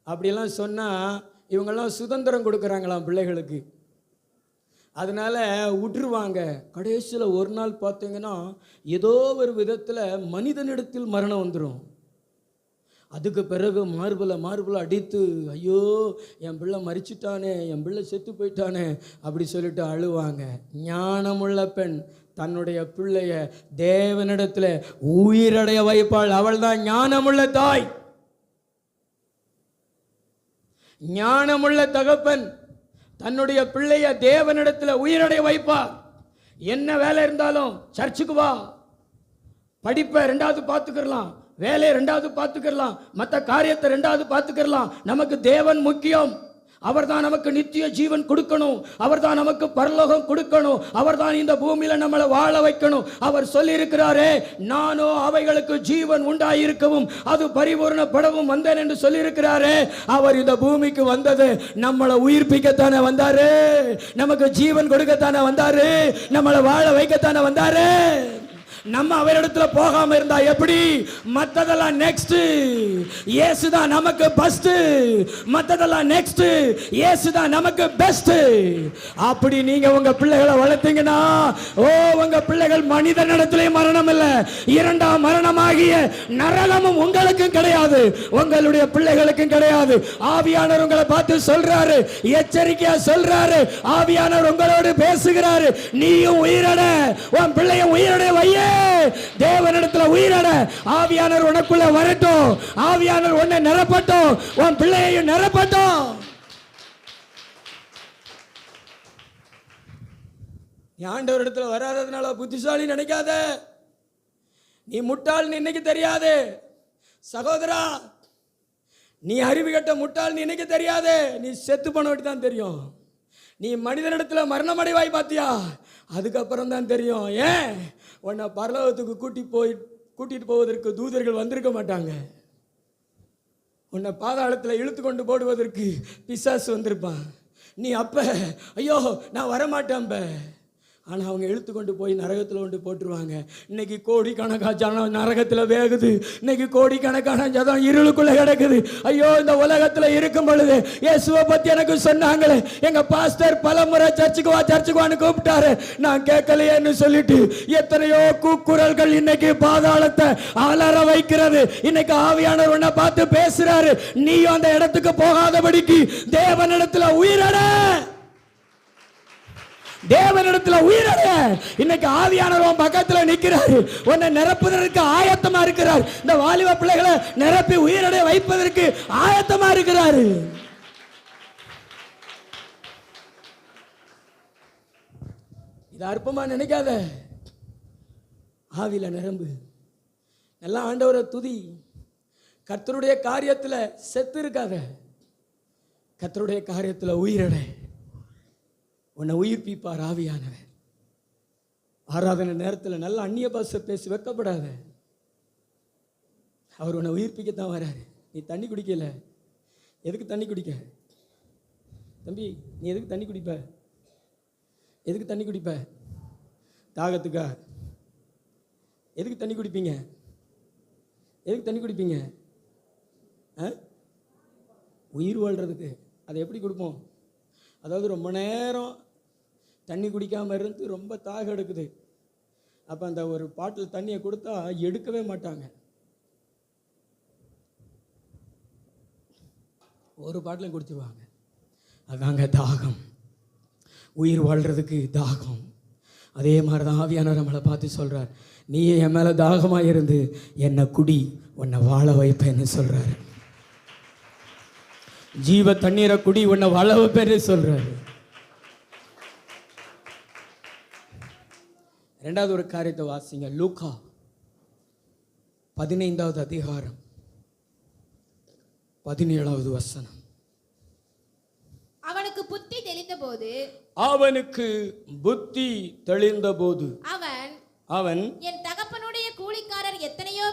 அப்படியெல்லாம் சொன்னால் இவங்கெல்லாம் சுதந்திரம் கொடுக்குறாங்களாம் பிள்ளைகளுக்கு. அதனால் விட்டுருவாங்க. கடைசியில் ஒரு நாள் பார்த்தீங்கன்னா ஏதோ ஒரு விதத்தில் மனிதனிடத்தில் மரணம் வந்துடும். அதுக்கு பிறகு மார்பில் அடித்து, ஐயோ என் பிள்ளை மரிச்சிட்டானே, என் பிள்ளை செத்து போயிட்டானே அப்படி சொல்லிட்டு அழுவாங்க. ஞானமுள்ள பெண் தன்னுடைய பிள்ளைய தேவனிடத்தில் உயிரடைய வைப்பாள். அவள் தான் ஞானமுள்ள தாய். ஞானமுள்ள தகப்பன் தன்னுடைய பிள்ளைய தேவனிடத்தில் உயிரடைய வைப்பார். என்ன வேலை இருந்தாலும் சர்ச்சுக்கு வா, படிப்பை ரெண்டாவது பார்த்துக்கலாம், வேலையை ரெண்டாவது பார்த்துக்கலாம், மற்ற காரியத்தை ரெண்டாவது பார்த்துக்கலாம். நமக்கு தேவன் முக்கியம். அவர் தான் நமக்கு நித்திய ஜீவன் கொடுக்கணும், அவர் தான் நமக்கு பரலோகம் கொடுக்கணும், அவர் தான் இந்த பூமியில நம்மளை வாழ வைக்கணும். அவர் சொல்லி இருக்கிறாரே, நானோ அவைகளுக்கு ஜீவன் உண்டாயிருக்கவும் அது பரிபூர்ணப்படவும் வந்தேன் என்று சொல்லி இருக்கிறாரே. அவர் இந்த பூமிக்கு வந்தது நம்மளை உயிர்ப்பிக்கத்தானே வந்தாரு, நமக்கு ஜீவன் கொடுக்கத்தானே வந்தாரு, நம்மளை வாழ வைக்கத்தானே வந்தாரு. நம்ம அவரிடத்துல போகாம இருந்தா எப்படி? மத்ததெல்லாம் நெக்ஸ்ட், இயேசு தான் நமக்கு ஃபர்ஸ்ட். மத்ததெல்லாம் நெக்ஸ்ட், இயேசு தான் நமக்கு பெஸ்ட். அப்படி நீங்க உங்க பிள்ளைகளை வளர்த்தீங்கன்னா, ஓ உங்க பிள்ளைகள் மனிதனிடத்திலே மரணம் இல்லை, இரண்டாம் மரணமாகிய நரகமும் உங்களுக்கும் கிடையாது, உங்களுடைய பிள்ளைகளுக்கும் கிடையாது. ஆவியானவர் உங்களை பார்த்து சொல்றாரு, எச்சரிக்கையா சொல்றாரு. ஆவியானவர் உங்களோடு பேசுகிறாரு. நீயும் உயிரட, உன் பிள்ளையும் உயிரட வையே. தேவனிடத்தில் உயிரட. ஆவியானவர் உனக்குள்ள வரட்டும், ஆவியானவர் உன்னை நிரப்பட்டும், உன் பிள்ளையையும் நிரப்பட்டும். நீ ஆண்டவர் இடத்துல வராததுனால புத்திசாலி நினைக்காத. நீ முட்டாள் இன்னைக்கு தெரியாது சகோதரா, நீ அறிவு கட்ட முட்டாள் இன்னைக்கு தெரியாது, நீ செத்து போன தான் தெரியும். நீ மனிதனிடத்தில் மரணமடைவாய் பார்த்தியா, அதுக்கப்புறம் தான் தெரியும். ஏன் உன்னை பரலோகத்துக்கு கூட்டிட்டு போவதற்கு தூதர்கள் வந்திருக்க மாட்டாங்க. உன்னை பாதாளத்தில் இழுத்து கொண்டு போடுவதற்கு பிசாசு வந்திருப்பான். நீ அப்ப ஐயோ நான் வரமாட்டேன்ப. ஆனால் அவங்க இழுத்து கொண்டு போய் நரகத்தில் கொண்டு போட்டுருவாங்க. இன்னைக்கு கோடிக்கணக்கான ஜனம் நரகத்தில் வேகுது, இன்னைக்கு கோடிக்கணக்கான ஜனம் இருளுக்குள்ள கிடக்குது. ஐயோ இந்த உலகத்தில் இருக்கும் பொழுது இயேசுவை பற்றி எனக்கு சொன்னாங்களே, எங்க பாஸ்டர் பல முறை சர்ச்சுக்கு வான்னு கூப்பிட்டாரு, நான் கேட்கலையேன்னு சொல்லிட்டு எத்தனையோ கூக்குரல்கள் இன்னைக்கு பாதாளத்தை அலற வைக்கிறது. இன்னைக்கு ஆவியானவர் உன்னை பார்த்து பேசுறாரு, நீயும் அந்த இடத்துக்கு போகாதபடிக்கு தேவனிடத்துல உயிரட, தேவனிடத்துல உயிரட. இன்னைக்கு ஆவியானவர் பக்கத்துல நிற்கிறாரு, உன்னை நிரப்புவதற்கு ஆயத்தமா இருக்கிறார். இந்த வாலிப பிள்ளைகளை நிரப்பி உயிரடை வைப்பதற்கு ஆயத்தமா இருக்கிறாரு. இது அற்பமா நினைக்காத. ஆவியில நிரம்பு, நல்லா ஆண்டவரை துதி. கர்த்தருடைய காரியத்துல செத்து இருக்காத, கர்த்தருடைய காரியத்துல உயிரடை. உன்னை உயிர்ப்பிப்பார் ஆவியானவர். ஆராதனை நேரத்தில் நல்ல அந்நிய பாஷை பேசி வெக்கப்படாத. அவர் உன்னை உயிர்ப்பிக்கத்தான் வராரு. நீ தண்ணி குடிக்கல, எதுக்கு தண்ணி குடிக்க? தம்பி நீ எதுக்கு தண்ணி குடிப்ப? எதுக்கு தண்ணி குடிப்ப? தாகத்துக்கா? எதுக்கு தண்ணி குடிப்பீங்க? எதுக்கு தண்ணி குடிப்பீங்க? உயிர் வாழ்றதுக்கு. அதை எப்படி கொடுப்போம்? அதாவது ரொம்ப நேரம் தண்ணி குடிக்காமல் இருந்து ரொம்ப தாகம் எடுக்குது. அப்போ அந்த ஒரு பாட்டில் தண்ணியை கொடுத்தா எடுக்கவே மாட்டாங்க. ஒரு பாட்டிலும் குடிச்சிருவாங்க. அதாங்க தாகம், உயிர் வாழ்கிறதுக்கு தாகம். அதே மாதிரி தான் ஆவியானவர் நம்மளை பார்த்து சொல்கிறார், நீ என் மேலே தாகமாக இருந்து என்னை குடி, உன்னை வாழ வைப்பேன்னு சொல்கிறாரு. ஜீவ தண்ணீரை குடி, உன்னை வாழ வைப்பேன்னு சொல்கிறாரு. ரெண்டாவது ஒரு காரியத்தை வாசிங்க. லூக்கா 15வது அதிகாரம் 17வது வசனம். அவனுக்கு புத்தி தெளிந்தபோது அவன் என் தகப்பனுடைய கூலிக்காரர் எத்தனையோ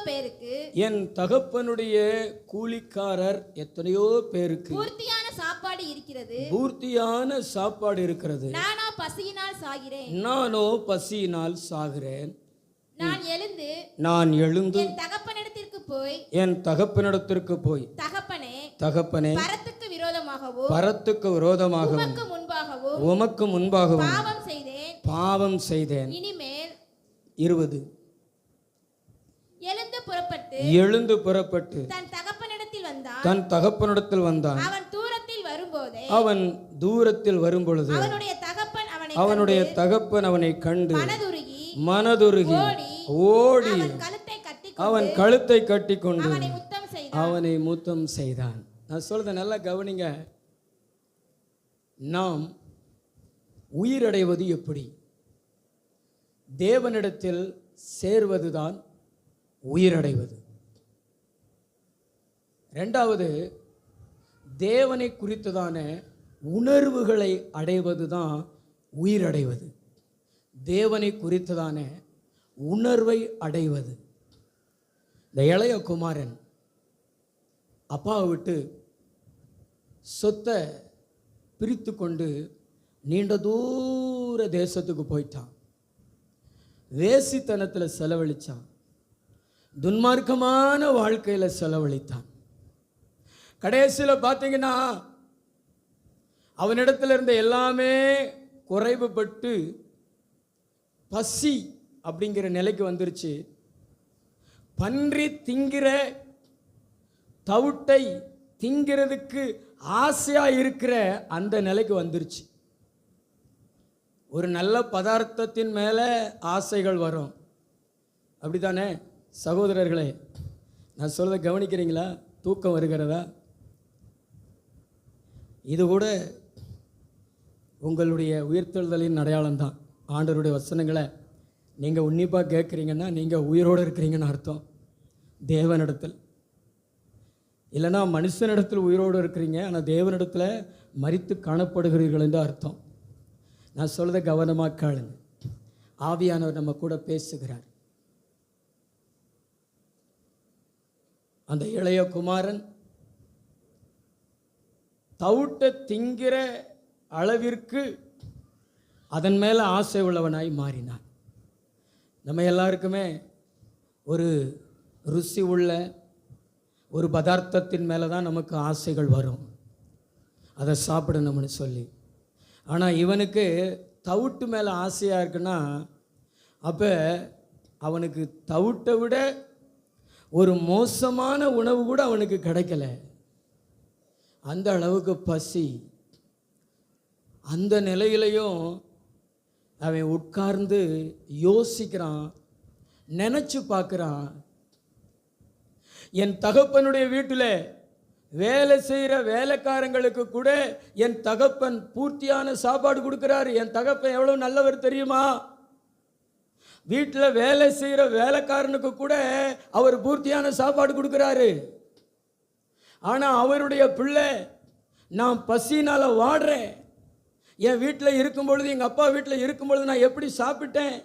பேருக்கு பூர்த்தியான சாப்பாடு இருக்கிறது, நானோ பசியினால் சாகிறேன். நான் எழுந்து என் தகப்பனிடத்திற்கு போய் தகப்பனே பரத்துக்கு விரோதமாகவும் உமக்கு முன்பாகவும் பாவம் செய்தேன். 20 எழுந்து புறப்பட்டு தன் தகப்பனிடத்தில் வந்தான். அவன் தூரத்தில் வரும்பொழுது அவனுடைய தகப்பன் அவனை கண்டு மனதுருகி ஓடி அவன் கழுத்தை கட்டிக்கொண்டு அவனை முத்தம் செய்தான். நான் சொல்றத நல்லா கவனிங்க. நாம் உயிரடைவது எப்படி? தேவனிடத்தில் சேர்வதுதான் உயிரடைவது. ரெண்டாவது, தேவனை குறித்ததான உணர்வுகளை அடைவது தான் உயிரடைவது. தேவனை குறித்ததான உணர்வை அடைவது. இந்த இளைய குமாரன் அப்பாவை விட்டு சொத்தை பிரித்து கொண்டு நீண்ட தூர தேசத்துக்கு போயிட்டான். வேசித்தனத்தில் செலவழித்தான். துன்மார்க்கமான வாழ்க்கையில் செலவழித்தான். கடைசியில் பார்த்தீங்கன்னா அவனிடத்தில் இருந்த எல்லாமே குறைவுபட்டு பசி அப்படிங்கிற நிலைக்கு வந்துருச்சு. பன்றி திங்கிற தவிட்டை திங்கிறதுக்கு ஆசையாக இருக்கிற அந்த நிலைக்கு வந்துருச்சு. ஒரு நல்ல பதார்த்தத்தின் மேலே ஆசைகள் வரும். அப்படித்தானே சகோதரர்களே? நான் சொல்றதை கவனிக்கிறீங்களா? தூக்கம் வருகிறதா? இது கூட உங்களுடைய உயிர்த்தெழுதலின் அடையாளம்தான். ஆண்டவருடைய வசனங்களை நீங்கள் உன்னிப்பாக கேட்குறீங்கன்னா நீங்கள் உயிரோடு இருக்கிறீங்கன்னு அர்த்தம். தேவனிடத்தில் இல்லைன்னா மனுஷனிடத்தில் உயிரோடு இருக்கிறீங்க, ஆனால் தேவனிடத்தில் மரித்து காணப்படுகிறீர்கள் என்று அர்த்தம். நான் சொல்றதை கவனமாக கேளுங்க. ஆவியானவர் நம்ம கூட பேசுகிறார். அந்த இளைய குமாரன் தவிட்ட திங்கிற அளவிற்கு அதன் மேலே ஆசை உள்ளவனாய் மாறினான். நம்ம எல்லாருக்குமே ஒரு ருசி உள்ள ஒரு பதார்த்தத்தின் மேலே தான் நமக்கு ஆசைகள் வரும், அதை சாப்பிடணும்னு சொல்லி. ஆனால் இவனுக்கு தவிட்டு மேலே ஆசையாக இருக்குன்னா அப்போ அவனுக்கு தவிட்டை விட ஒரு மோசமான உணவு கூட அவனுக்கு கிடைக்கல. அந்த அளவுக்கு பசி. அந்த நிலையிலையும் அவன் உட்கார்ந்து யோசிக்கிறான், நினச்சி பார்க்குறான். என் தகப்பனுடைய வீட்டில் வேலை செய்கிற வேலைக்காரங்களுக்கு கூட என் தகப்பன் பூர்த்தியான சாப்பாடு கொடுக்குறாரு. என் தகப்பன் எவ்வளோ நல்லவர் தெரியுமா? வீட்டில் வேலை செய்கிற வேலைக்காரனுக்கு கூட அவர் பூர்த்தியான சாப்பாடு கொடுக்குறாரு. ஆனால் அவருடைய பிள்ளை, நான் பசினால் வாடுறேன். என் வீட்டில் இருக்கும் பொழுது, எங்கள் அப்பா வீட்டில் இருக்கும் பொழுது நான் எப்படி சாப்பிட்டேன்?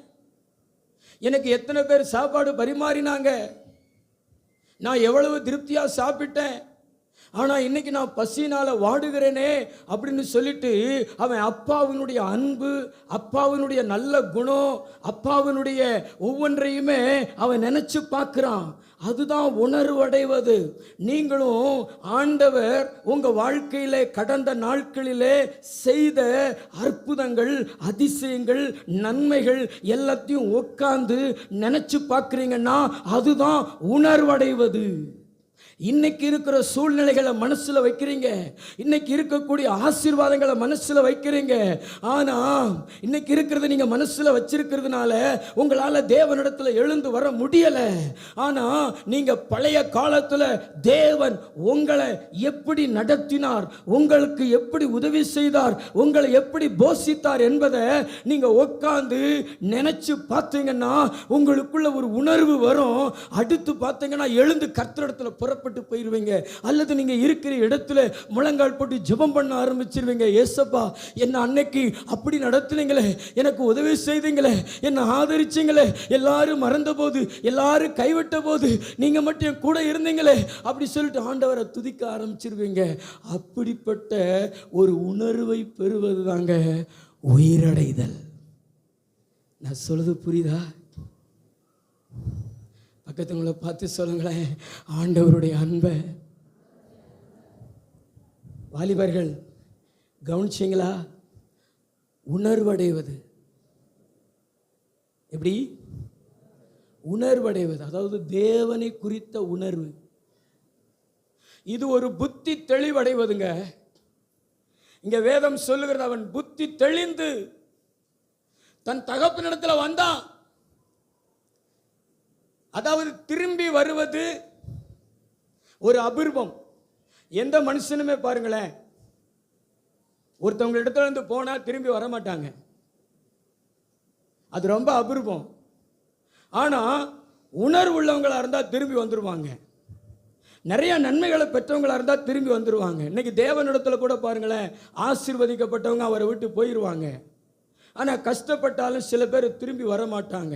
எனக்கு எத்தனை பேர் சாப்பாடு பரிமாறினாங்க? நான் எவ்வளவு திருப்தியாக சாப்பிட்டேன்? ஆனால் இன்னைக்கு நான் பசியினால் வாடுகிறேனே அப்படின்னு சொல்லிட்டு அவன் அப்பாவினுடைய அன்பு, அப்பாவினுடைய நல்ல குணம், அப்பாவினுடைய ஒவ்வொன்றையுமே அவன் நினைச்சு பார்க்கிறான். அதுதான் உணர்வடைவது. நீங்களும் ஆண்டவர் உங்க வாழ்க்கையிலே கடந்த நாட்களிலே செய்த அற்புதங்கள், அதிசயங்கள், நன்மைகள் எல்லாத்தையும் உட்கார்ந்து நினைச்சு பார்க்குறீங்கன்னா அதுதான் உணர்வடைவது. இன்னைக்கு இருக்கிற சூழ்நிலைகளை மனசுல வைக்கிறீங்க, இன்னைக்கு இருக்கக்கூடிய ஆசீர்வாதங்களை மனசுல வைக்கிறீங்க. ஆனா இன்னைக்கு இருக்கிறத நீங்க மனசுல வச்சிருக்கிறதுனால உங்களால தேவனிடத்துல எழுந்து வர முடியல. ஆனா நீங்க பழைய காலத்துல தேவன் உங்களை எப்படி நடத்தினார், உங்களுக்கு எப்படி உதவி செய்தார், உங்களை எப்படி போஷித்தார் என்பதை நீங்க உட்கார்ந்து நினைச்சு பார்த்தீங்கன்னா உங்களுக்குள்ள ஒரு உணர்வு வரும். அடுத்து பார்த்தீங்கன்னா எழுந்து கர்த்தரிடத்துல புறப்பட்டு போயிருவீங்க. அல்லது நீங்க இருக்கிற இடத்துல முழங்கால் போட்டு ஜெபம் பண்ண ஆரம்பிச்சிருவீங்க. ஏசப்பா, என்ன அன்னைக்கு அப்படி நடத்துனீங்களே, எனக்கு உதவி செய்தீங்களே, என்ன ஆதரிச்சீங்களே, எல்லாரும் மறந்த போது, எல்லாரும் கைவிட்ட போது நீங்க மட்டும் என் கூட இருந்தீங்களே அப்படி சொல்லிட்டு ஆண்டவரை துதிக்க ஆரம்பிச்சிருவீங்க. அப்படிப்பட்ட ஒரு உணர்வை பெறுவது தாங்க உயிரடைதல். நான் சொல்றது புரியுதா? பக்கத்துங்களை பார்த்து சொல்லுங்களேன், ஆண்டவருடைய அன்பை. வாலிபர்கள் கவனிச்சிங்களா? உணர்வடைவது. எப்படி உணர்வடைவது? அதாவது தேவனை குறித்த உணர்வு. இது ஒரு புத்தி தெளிவடைவதுங்க. இங்க வேதம் சொல்லுகிறது, அவன் புத்தி தெளிந்து தன் தகப்பனிடத்துல வந்தான். அதாவது திரும்பி வருவது ஒரு அபூர்வம். எந்த மனுஷனுமே பாருங்களேன், ஒருத்தவங்க இடத்துல இருந்து போனா திரும்பி வர மாட்டாங்க. அது ரொம்ப அபூர்வம். ஆனா உணர்வு உள்ளவங்களா இருந்தா திரும்பி வந்துருவாங்க. நிறைய நன்மைகளை பெற்றவங்களா இருந்தா திரும்பி வந்துருவாங்க. இன்னைக்கு தேவனிடத்துல கூட பாருங்களேன், ஆசீர்வதிக்கப்பட்டவங்க அவரை விட்டு போயிடுவாங்க. ஆனால் கஷ்டப்பட்டாலும் சில பேர் திரும்பி வர மாட்டாங்க.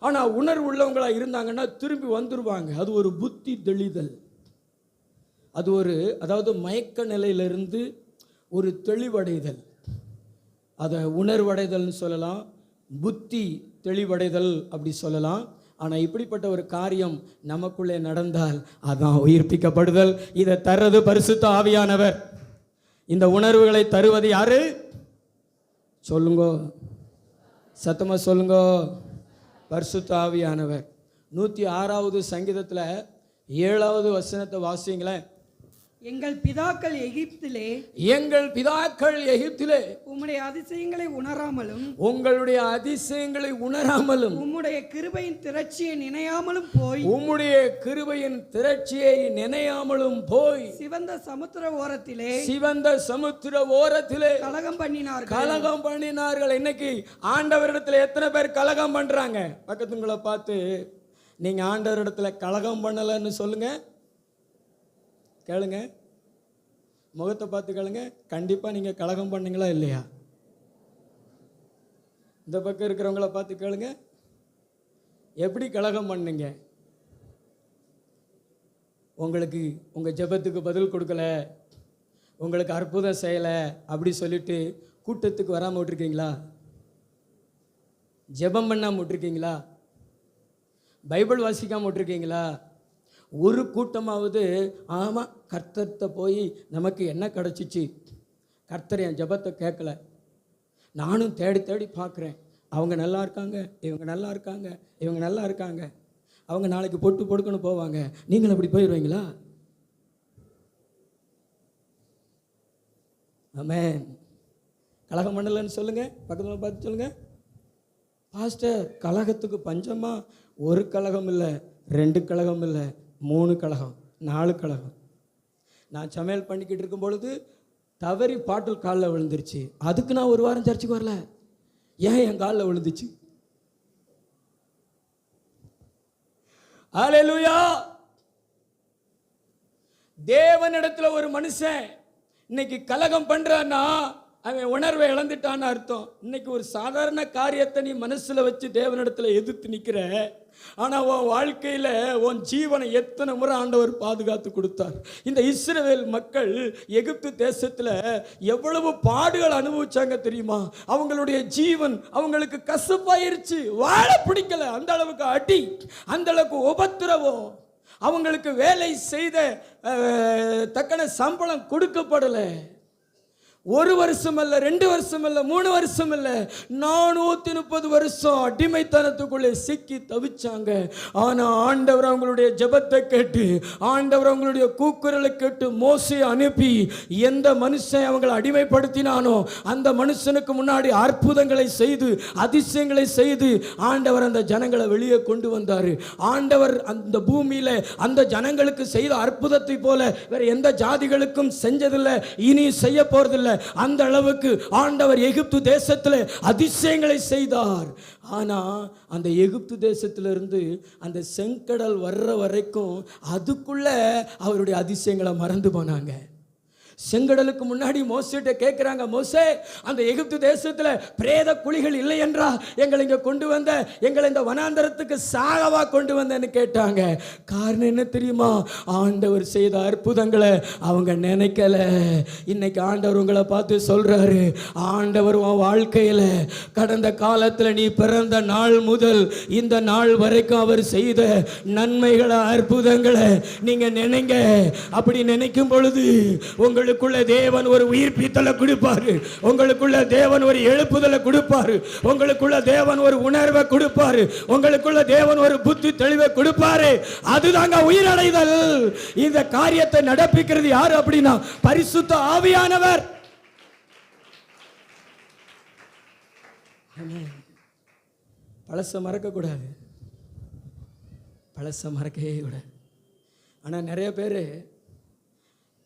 ஆனால் உணர்வு உள்ளவங்களா இருந்தாங்கன்னா திரும்பி வந்துருவாங்க. அது ஒரு புத்தி தெளிதல். அது ஒரு, அதாவது மயக்க நிலையிலிருந்து ஒரு தெளிவடைதல். அதை உணர்வடைதல்னு சொல்லலாம், புத்தி தெளிவடைதல் அப்படி சொல்லலாம். ஆனால் இப்படிப்பட்ட ஒரு காரியம் நமக்குள்ளே நடந்தால் அதான் உயிர்ப்பிக்கப்படுதல். இதை தர்றது பரிசுத்த ஆவியானவர். இந்த உணர்வுகளை தருவது யாரு? சொல்லுங்க, சத்தமா சொல்லுங்க, பரிசுத்த ஆவியானவர். 106வது சங்கீதத்தில் 7வது வசனத்தை வாசிங்களேன். எங்கள் பிதாக்கள் எகிப்திலே உம்முடைய அதிசயங்களை உணராமலும் உங்களுடைய அதிசயங்களை உணராமலும் உம்முடைய கிருபையின் திரட்சியை நினையாமலும் போய் சிவந்த சமுத்திர ஓரத்திலே கலகம் பண்ணினார்கள். இன்னைக்கு ஆண்டவரிடத்துல எத்தனை பேர் கலகம் பண்றாங்க? பக்கத்துங்களை பார்த்து, நீங்க ஆண்டவரிடத்துல கலகம் பண்ணலன்னு சொல்லுங்க. கேளுங்க, முகத்தை பார்த்து கேளுங்க. கண்டிப்பா நீங்க கலகம் பண்ணீங்களா இல்லையா? இந்த பக்கம் இருக்கிறவங்கள பார்த்து கேளுங்க, எப்படி கலகம் பண்ணீங்க? உங்களுக்கு உங்க ஜெபத்துக்கு பதில் கொடுக்கல, உங்களுக்கு அற்புதம் செய்யலை அப்படி சொல்லிட்டு கூட்டத்துக்கு வராமல் விட்டுருக்கீங்களா? ஜெபம் பண்ணாமல் விட்டுருக்கீங்களா? பைபிள் வாசிக்காமல் விட்டுருக்கீங்களா? ஒரு கூட்டமாவது ஆமாம் கர்த்தர்கிட்ட போய் நமக்கு என்ன கிடச்சிச்சு, கர்த்தர் என் ஜெபத்தை கேட்கல, நானும் தேடி தேடி பார்க்குறேன், அவங்க நல்லா இருக்காங்க, இவங்க நல்லா இருக்காங்க, இவங்க நல்லா இருக்காங்க, அவங்க நாளைக்கு பொட்டு பொடுக்கணும் போவாங்க, நீங்களும் அப்படி போயிடுவீங்களா? ஆமென். கலகம் பண்ணலன்னு சொல்லுங்கள். பக்கத்தில் பார்த்து சொல்லுங்கள், பாஸ்டர் கலகத்துக்கு பஞ்சமா? ஒரு கலகம் இல்லை, 2 கலகம் இல்லை, 3 கலகம், 4 கலகம். நான் சமையல் பண்ணிக்கிட்டு இருக்கும் பொழுது தவறி பாட்டில் காலில் விழுந்துருச்சு. அதுக்கு நான் ஒரு வாரம் சர்ச்சுக்கு வரல. ஏன் என் காலில் விழுந்துச்சு? ஹல்லேலூயா. தேவனிடத்துல ஒரு மனுஷன் இன்னைக்கு கலகம் பண்றான்னா அவன் உணர்வை இழந்துட்டான்னு அர்த்தம். இன்னைக்கு ஒரு சாதாரண காரியத்தை நீ மனசுல வச்சு தேவனிடத்துல எதிர்த்து நிக்கிற, ஆனா உன் வாழ்க்கையில உன் ஜீவனை எத்தனை முறை ஆண்டவர் பாதுகாத்து கொடுத்தார். இந்த இஸ்ரவேல் மக்கள் எகிப்து தேசத்துல எவ்வளவு பாடுகள் அனுபவிச்சாங்க தெரியுமா? அவங்களுடைய ஜீவன் அவங்களுக்கு கசப்பாயிருச்சு, வாழ பிடிக்கல. அந்த அளவுக்கு அடி, அந்த அளவுக்கு உபத்திரவம், அவங்களுக்கு வேலை செய்த தக்கன சம்பளம் கொடுக்கப்படலை. 1 வருஷம் அல்ல, 2 வருஷம் அல்ல, 3 வருஷம் அல்ல, 430 வருஷம் அடிமைத்தனத்துக்குள்ளே சிக்கி தவிச்சாங்க. ஆனா ஆண்டவர் அவங்களுடைய ஜெபத்தை கேட்டு, ஆண்டவர் அவங்களுடைய கூக்குரலை கேட்டு மோசேயை அனுப்பி எந்த மனுஷன் அவங்களை அடிமைப்படுத்தினானோ அந்த மனுஷனுக்கு முன்னாடி அற்புதங்களை செய்து அதிசயங்களை செய்து ஆண்டவர் அந்த ஜனங்களை வெளியே கொண்டு வந்தார். ஆண்டவர் அந்த பூமியில அந்த ஜனங்களுக்கு செய்த அற்புதத்தை போல வேற எந்த ஜாதிகளுக்கும் செஞ்சதில்லை, இனி செய்ய போறதில்லை. அந்த அளவுக்கு ஆண்டவர் எகிப்து தேசத்தில் அதிசயங்களை செய்தார். ஆனா அந்த எகிப்து தேசத்திலிருந்து அந்த செங்கடல் வர்ற வரைக்கும் அதுக்குள்ள அவருடைய அதிசயங்களை மறந்து போனாங்க. செங்கடலுக்கு முன்னாடி மோசேட்ட கேட்கிறாங்க, மோசே அந்த எகிப்து தேசத்துல பிரேத குழிகள் இல்லை என்றா எங்களை இங்க கொண்டு வந்த, எங்களை இந்த வனாந்தரத்துக்கு சாகவா கொண்டு வந்தேன்னு கேட்டாங்க. காரணம் என்ன தெரியுமா? ஆண்டவர் செய்த அற்புதங்களை அவங்க நினைக்கல. இன்னைக்கு ஆண்டவர் உங்களை பார்த்து சொல்றாரு, ஆண்டவர் உன் வாழ்க்கையில கடந்த காலத்துல நீ பிறந்த நாள் முதல் இந்த நாள் வரைக்கும் அவர் செய்த நன்மைகளை அற்புதங்களை நீங்க நினைங்க. அப்படி நினைக்கும் பொழுது உங்களுக்குள்ள தேவன் ஒரு உயிர்ப்பித்தலை கொடுப்பாரு, உங்களுக்குள்ள தேவன் ஒரு எழுப்புதலை கொடுப்பாரு, உங்களுக்குள்ள தேவன் ஒரு உணர்வை கொடுப்பாரு, உங்களுக்குள்ள தேவன் ஒரு புத்தி தெளிவை கொடுப்பாரு. அதுதாங்க உயிரடைதல். இந்த காரியத்தை நடப்பிக்கிறது யாரு அப்படின்னா பரிசுத்த ஆவியானவர். பழச மறக்க கூடாது, பழச மறக்கவே கூடாது. ஆனா நிறைய பேர்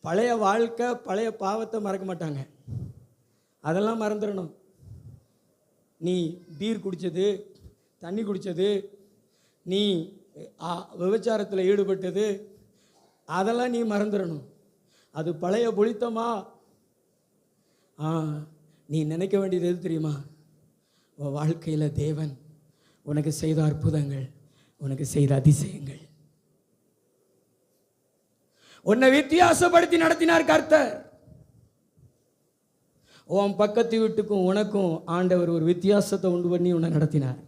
பழைய வாழ்க்கை பழைய பாவத்தை மறக்க மாட்டாங்க. அதெல்லாம் மறந்துடணும். நீ பீர் குடித்தது, தண்ணி குடித்தது, நீ விபச்சாரத்தில் ஈடுபட்டது, அதெல்லாம் நீ மறந்துடணும். அது பழைய புளித்தமா. நீ நினைக்க வேண்டியது எது தெரியுமா? உன் வாழ்க்கையில் தேவன் உனக்கு செய்த அற்புதங்கள், உனக்கு செய்த அதிசயங்கள், உன்னை வித்தியாசப்படுத்தி நடத்தினார் கர்த்தர். உன் பக்கத்து வீட்டுக்கும் உனக்கும் ஆண்டவர் ஒரு வித்தியாசத்தை உண்டு பண்ணி உன்னை நடத்தினார்.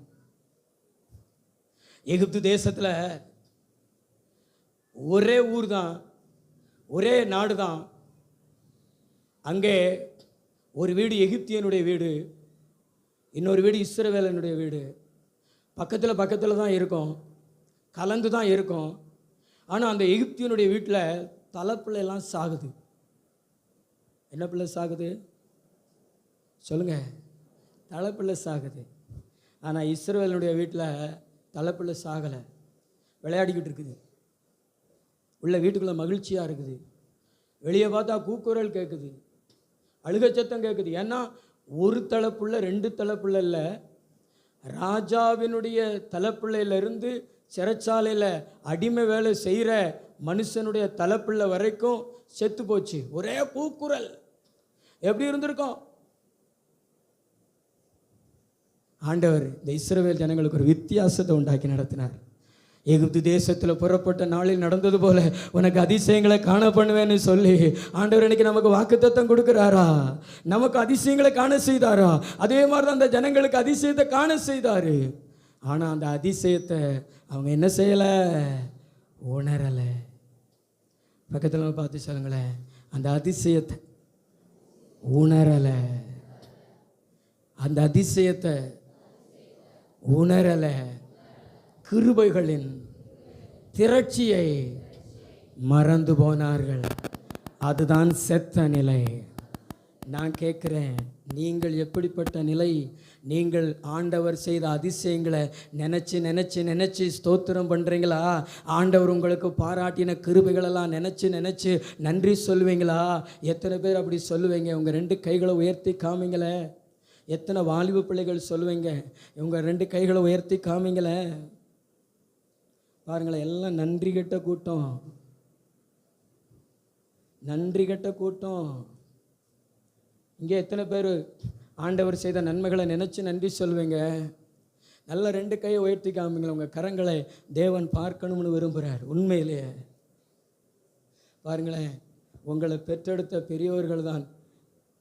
எகிப்து தேசத்துல ஒரே ஊர் தான், ஒரே நாடு தான். அங்கே ஒரு வீடு எகிப்தியனுடைய வீடு, இன்னொரு வீடு இஸ்ரவேலனுடைய வீடு. பக்கத்தில் பக்கத்தில் தான் இருக்கும், கலந்து தான் இருக்கும். ஆனால் அந்த எகிப்தியனுடைய வீட்டில் தலைப்பிள்ளைலாம் சாகுது. என்ன பிள்ளை சாகுது சொல்லுங்க? தலைப்பிள்ளை சாகுது. ஆனால் இஸ்ரவேலனுடைய வீட்டில் தலைப்பிள்ளை சாகலை, விளையாடிக்கிட்டு இருக்குது. உள்ள வீட்டுக்குள்ளே மகிழ்ச்சியாக இருக்குது. வெளியே பார்த்தா கூக்குரல் கேட்குது, அழுகை சத்தம் கேட்குது. ஏன்னா ஒரு தலைப்புள்ள 2 தலைப்புள்ள இல்லை, ராஜாவினுடைய தலைப்பிள்ளையிலிருந்து சிறைச்சாலையில் அடிமை வேலை செய்கிற மனுஷனுடைய தலைப்பிள்ளை வரைக்கும் செத்து போச்சு. ஒரே கூக்குரல். எப்படி இருந்திருக்கும்? ஆண்டவர் இந்த இஸ்ரவேல் ஜனங்களுக்கு ஒரு வித்தியாசத்தை உண்டாக்கி நடத்தினார். எகிப்து தேசத்தில் புறப்பட்ட நாளில் நடந்தது போல உனக்கு அதிசயங்களை காண பண்ணுவேன்னு சொல்லி ஆண்டவர் இன்னைக்கு நமக்கு வாக்குத்தத்தம் கொடுக்குறாரா? நமக்கு அதிசயங்களை காண செய்தாரா? அதே மாதிரி தான் அந்த ஜனங்களுக்கு அதிசயத்தை காண செய்தாரு. ஆனால் அந்த அதிசயத்தை அவங்க என்ன செய்யலை? உணரலை. பக்கத்தில் பார்த்து சொல்லுங்களேன், அந்த அதிசயத்தை உணரலை. அந்த அதிசயத்தை உணரலை. கிருபைகளின் திரட்சியை மறந்து போனார்கள். அதுதான் செத்த நிலை. நான் கேட்குறேன், நீங்கள் எப்படிப்பட்ட நிலை? நீங்கள் ஆண்டவர் செய்த அதிசயங்களை நினச்சி நினச்சி நினச்சி ஸ்தோத்திரம் பண்ணுறீங்களா? ஆண்டவர் உங்களுக்கு பாராட்டின கிருபைகளெல்லாம் நினச்சி நினச்சி நன்றி சொல்லுவீங்களா? எத்தனை பேர் அப்படி சொல்லுவீங்க? உங்கள் 2 கைகளை உயர்த்தி காமிங்களே. எத்தனை வாலிப பிள்ளைகள் சொல்லுவீங்க? உங்கள் 2 கைகளை உயர்த்தி காமிங்களே. பாருங்களேன், எல்லாம் நன்றி கெட்ட கூட்டம், நன்றி கெட்ட கூட்டம். இங்கே எத்தனை பேர் ஆண்டவர் செய்த நன்மைகளை நினச்சி நன்றி சொல்வீங்க? நல்ல 2 கையை உயர்த்தி காமிங்களேன். உங்கள் கரங்களை தேவன் பார்க்கணும்னு விரும்புகிறார். உண்மையிலேயே பாருங்களேன், உங்களை பெற்றெடுத்த பெரியவர்கள் தான்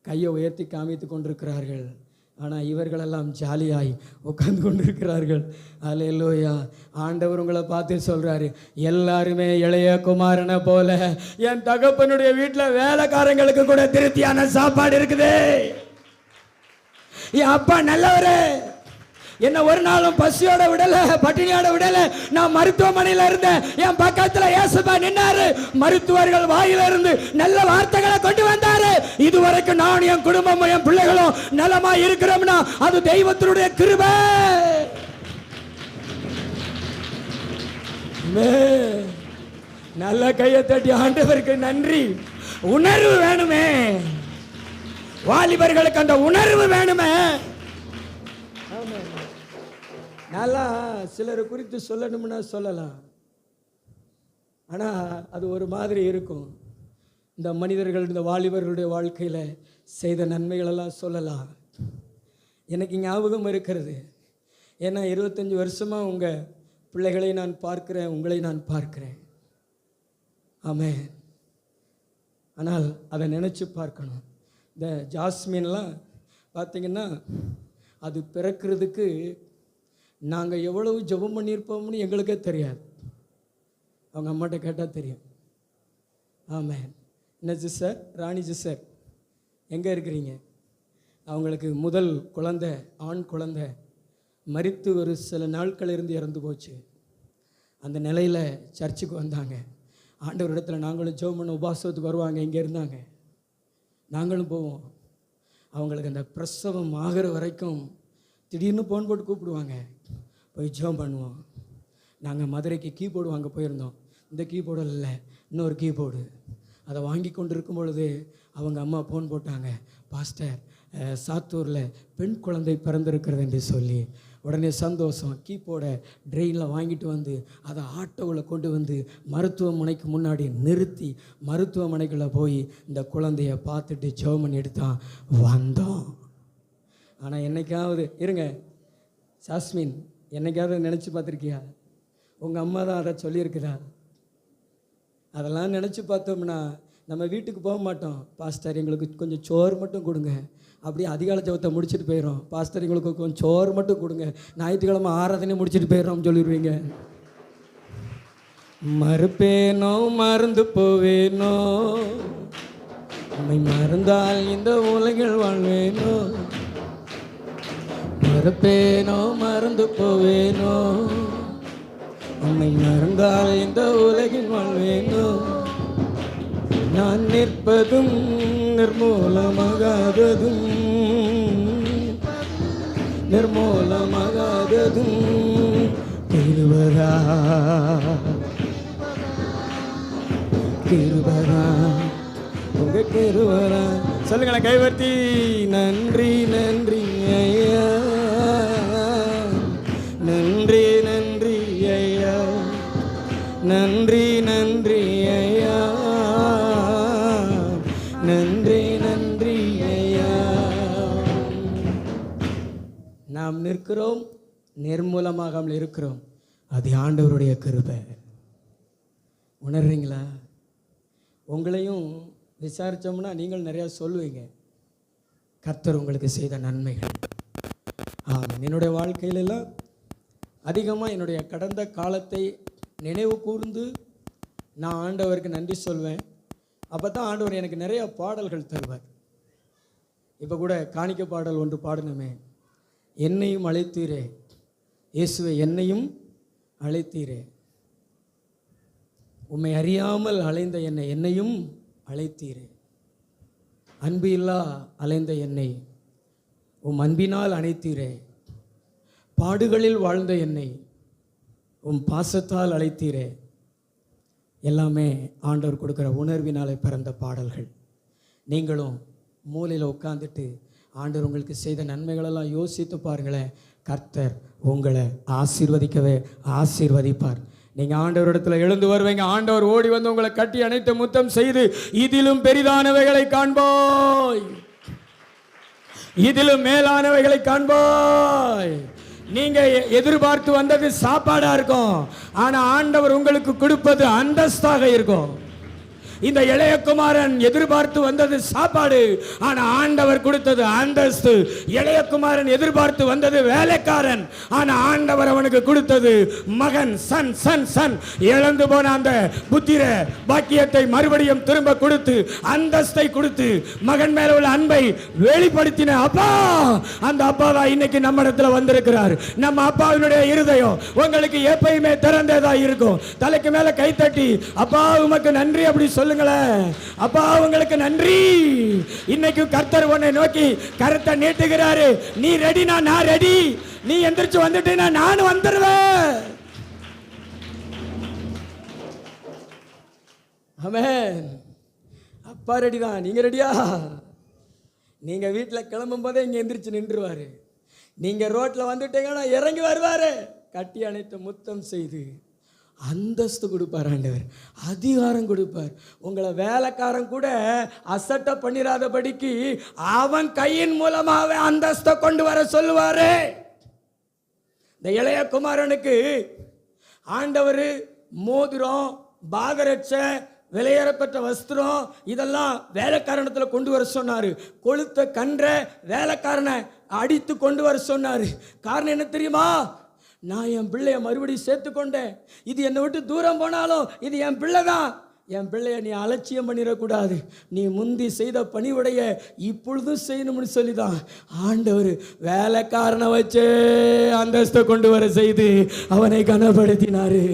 கையை உயர்த்தி காமித்து கொண்டிருக்கிறார்கள். ஆனால் இவர்களெல்லாம் ஜாலியாய் உட்கார்ந்து கொண்டிருக்கிறார்கள். அல்லேலூயா. ஆண்டவர் உங்களை பார்த்து சொல்கிறாரு, எல்லாருமே இளைய குமாரனை போல என் தகப்பனுடைய வீட்டில் வேலைக்காரங்களுக்கு கூட திருப்தியான சாப்பாடு இருக்குது. என் அப்பா நல்லவரு, என்ன ஒரு நாளும் பசியோட விடல, பட்டினியோட விடல. நான் மருத்துவமனையில் இருந்தேன், என் பக்கத்துல இயேசுபா நின்னாரு, மருத்துவர்கள் வாயில இருந்து நல்ல வார்த்தைகளை கொண்டு வந்தாரு. இதுவரைக்கும் நான் என் குடும்பமும் என் பிள்ளைகளும் நலமா இருக்கிறோம்னா அது தெய்வத்தினுடைய கிருபை. நல்ல கையை தட்டி ஆண்டவருக்கு நன்றி. உணர்வு வேணுமே, வாலிபர்களுக்கு அந்த உணர்வு வேணுமே. நல்லா சிலரை குறித்து சொல்லணும்னா சொல்லலாம், ஆனால் அது ஒரு மாதிரி இருக்கும். இந்த மனிதர்கள், இந்த வாலிபர்களுடைய வாழ்க்கையில் செய்த நன்மைகளெல்லாம் சொல்லலாம். எனக்கு ஞாபகம் இருக்கிறது. ஏன்னா 25 வருஷமாக உங்கள் பிள்ளைகளை நான் பார்க்கிறேன், உங்களை நான் பார்க்கிறேன். ஆமென். ஆனால் அதை நினச்சி பார்க்கணும். இந்த ஜாஸ்மின்லாம் பார்த்திங்கன்னா அது பிறக்கிறதுக்கு நாங்கள் எவ்வளவு ஜெபம் பண்ணியிருப்போம்னு எங்களுக்கே தெரியாது. அவங்க அம்மாட்ட கேட்டால் தெரியும். ஆமாம். என்ன சிஸ்டர், ராணி சிஸ்டர் எங்கே இருக்கிறீங்க? அவங்களுக்கு முதல் குழந்தை, ஆண் குழந்தை மரித்து ஒரு சில நாட்கள் இருந்து இறந்து போச்சு. அந்த நிலையில் சர்ச்சுக்கு வந்தாங்க. ஆண்டவர் இடத்துல நாங்களும் ஜெபம் பண்ண உபாசத்துக்கு வருவாங்க. இங்கே இருந்தாங்க, நாங்களும் போவோம். அவங்களுக்கு அந்த பிரசவம் ஆகிற வரைக்கும் திடீர்னு ஃபோன் போட்டு கூப்பிடுவாங்க, போய் ஜெபம் பண்ணுவோம். நாங்கள் மதுரைக்கு கீபோர்டு வாங்க போயிருந்தோம். இந்த கீபோர்டு இல்லை, இன்னொரு கீபோர்டு. அதை வாங்கி கொண்டு இருக்கும் பொழுது அவங்க அம்மா ஃபோன் போட்டாங்க, பாஸ்டர் சாத்தூரில் பெண் குழந்தை பிறந்திருக்கிறது என்று சொல்லி. உடனே சந்தோஷம். கீபோர்டை ட்ரெயினில் வாங்கிட்டு வந்து அதை ஆட்டோவில் கொண்டு வந்து மருத்துவமனைக்கு முன்னாடி நிறுத்தி மருத்துவமனைக்குள்ளே போய் இந்த குழந்தைய பார்த்துட்டு ஜெபம் பண்ணி எடுத்தான் வந்தோம். ஆனால் என்னைக்காவது இருங்க ஜாஸ்மின், என்னைக்காவது நினச்சி பார்த்துருக்கியா? உங்கள் அம்மா தான் அதை சொல்லியிருக்குதா? அதெல்லாம் நினச்சி பார்த்தோம்னா நம்ம வீட்டுக்கு போக மாட்டோம். பாஸ்டர் எங்களுக்கு கொஞ்சம் சோறு மட்டும் கொடுங்க, அப்படியே அதிகாலை ஜெபத்தை முடிச்சுட்டு போயிடும். பாஸ்டர் எங்களுக்கு கொஞ்சம் சோறு மட்டும் கொடுங்க, ஞாயிற்றுக்கிழமை ஆராதனை முடிச்சுட்டு போயிடுறோம் சொல்லிடுவீங்க. மறுப்பேனோ மறந்து போவேனோ, உம்மை மறந்தால் இந்த உலகில் வாழ்வேனோ. மறுப்பேனோ மறந்து போவேனோ, உம்மை மறந்தால் இந்த உலகில் வாழ்வேனோ. நான் நிற்பதும் நிர்மூலமாகாததும், நிர்மூலமாகாததும் கிருபைதா, கிருபைதா, உங்க கிருபைதா. சொல்லுங்களேன் கைவர்த்தி. நன்றி நன்றி ஐயா, நன்றி நன்றி ஐயா, நன்றி நன்றி ஐயா, நன்றி நன்றி ஐயா. நாம் நிற்கிறோம், நிர்மூலமாகாமல் இருக்கிறோம். அது ஆண்டவருடைய கிருபை. உணர்றீங்களா? உங்களையும் விசாரித்தோம்னா நீங்கள் நிறையா சொல்லுவீங்க கர்த்தர் உங்களுக்கு செய்த நன்மைகள். ஆமாம். என்னுடைய வாழ்க்கையிலெல்லாம் அதிகமாக என்னுடைய கடந்த காலத்தை நினைவு கூர்ந்து நான் ஆண்டவருக்கு நன்றி சொல்வேன். அப்போ தான் ஆண்டவர் எனக்கு நிறைய பாடல்கள் தருவார். இப்போ கூட காணிக்க பாடல் ஒன்று பாடணுமே, என்னையும் அழைத்தீரே இயேசுவை, என்னையும் அழைத்தீரே, உம்மை அறியாமல் அலைந்த என்னை என்னையும் அழைத்தீரே, அன்பு இல்லா அலைந்த என்னை உம் அன்பினால் அணைத்தீரே, பாடுகளில் வாழ்ந்த என்னை உம் பாசத்தால் அழைத்தீரே. எல்லாமே ஆண்டவர் கொடுக்குற உணர்வினாலே பிறந்த பாடல்கள். நீங்களும் மூலையில் உட்காந்துட்டு ஆண்டவர் உங்களுக்கு செய்த நன்மைகளெல்லாம் யோசித்து பாருங்களேன். கர்த்தர் உங்களை ஆசீர்வதிக்கவே ஆசீர்வதிப்பார். நீங்கள் ஆண்டவரிடத்தில் எழுந்து வருவீங்க, ஆண்டவர் ஓடி வந்து உங்களை கட்டி அணைத்து முத்தம் செய்து, இதிலும் பெரிதானவைகளை காண்போய், இதிலும் மேலானவைகளை காண்பாய். நீங்க எதிர்பார்த்து வந்தது சாப்பாடா இருக்கும், ஆனா ஆண்டவர் உங்களுக்கு கொடுப்பது அந்தஸ்தாக இருக்கும். இந்த இளைய குமாரன் எதிர்பார்த்து வந்தது சாப்பாடு, ஆனா ஆண்டவர் கொடுத்தது அந்தஸ்து. இளைய குமாரன் எதிர்பார்த்து வந்தது வேலைக்காரன், ஆனா ஆண்டவர் அவனுக்கு கொடுத்தது மகன், சன் சன் சன். இழந்து போன அந்த புத்திர பாக்கியத்தை மறுபடியும் திரும்ப கொடுத்து அந்தஸ்தை கொடுத்து மகன் மேல உள்ள அன்பை வெளிப்படுத்தின அப்பா, அந்த அப்பாவா இன்னைக்கு நம்ம இடத்துல வந்திருக்கிறார். நம்ம அப்பாவினுடைய இருதயம் உங்களுக்கு எப்பயுமே திறந்ததா இருக்கும். தலைக்கு மேல கை தட்டி அப்பா உமக்கு நன்றி அப்படி சொல்லுங்களேன். அப்பா உங்களுக்கு நன்றி. இன்னைக்கு கர்த்தர் உன்னை நோக்கி கருத்தை நீட்டுகிறாரு. நீ ரெடினா நான் ரெடி, நீ எந்திரிச்சு வந்துட்டேன்னா நான் வந்துடுவேன். ஆமென். அப்பா ரெடி தான், நீங்க ரெடியா? நீங்க வீட்டில் கிளம்பும் போதே இங்க எந்திரிச்சு நின்றுவாரு. நீங்க ரோட்ல வந்துட்டீங்கன்னா இறங்கி வருவாரு, கட்டி அணைத்து முத்தம் செய்து அந்தஸ்து கொடுப்பார். ஆண்டவர் அதிகாரம் கொடுப்பார். உங்களை வேலைக்காரன் கூட அசட்டை பண்ணிராதபடிக்கு அவன் கையின் மூலமாகவே அந்தஸ்தை கொண்டு வர சொல்லுவாரு. இந்த இளைய குமாரனுக்கு ஆண்டவர் மோதிரம், பாதரட்ச, விலையேறப்பட்ட வஸ்திரம் இதெல்லாம் வேலைக்காரனத்தில் கொண்டு வர சொன்னார். கொளுத்த கன்ற வேலைக்காரனை அடித்து கொண்டு வர சொன்னார். காரணம் என்ன தெரியுமா? நான் என் பிள்ளைய மறுபடியும் சேர்த்து கொண்டேன். இது என்னை விட்டு தூரம் போனாலும் இது என் பிள்ளை தான். என் பிள்ளைய நீ அலட்சியம் பண்ணிடக்கூடாது. நீ முந்தி செய்த பணிவுடைய இப்பொழுதும் செய்யணும்னு சொல்லிதான் ஆண்டவர் வேலைக்காரனை வச்சே அந்தஸ்தை கொண்டு வர செய்து அவனை கனப்படுத்தினாரு.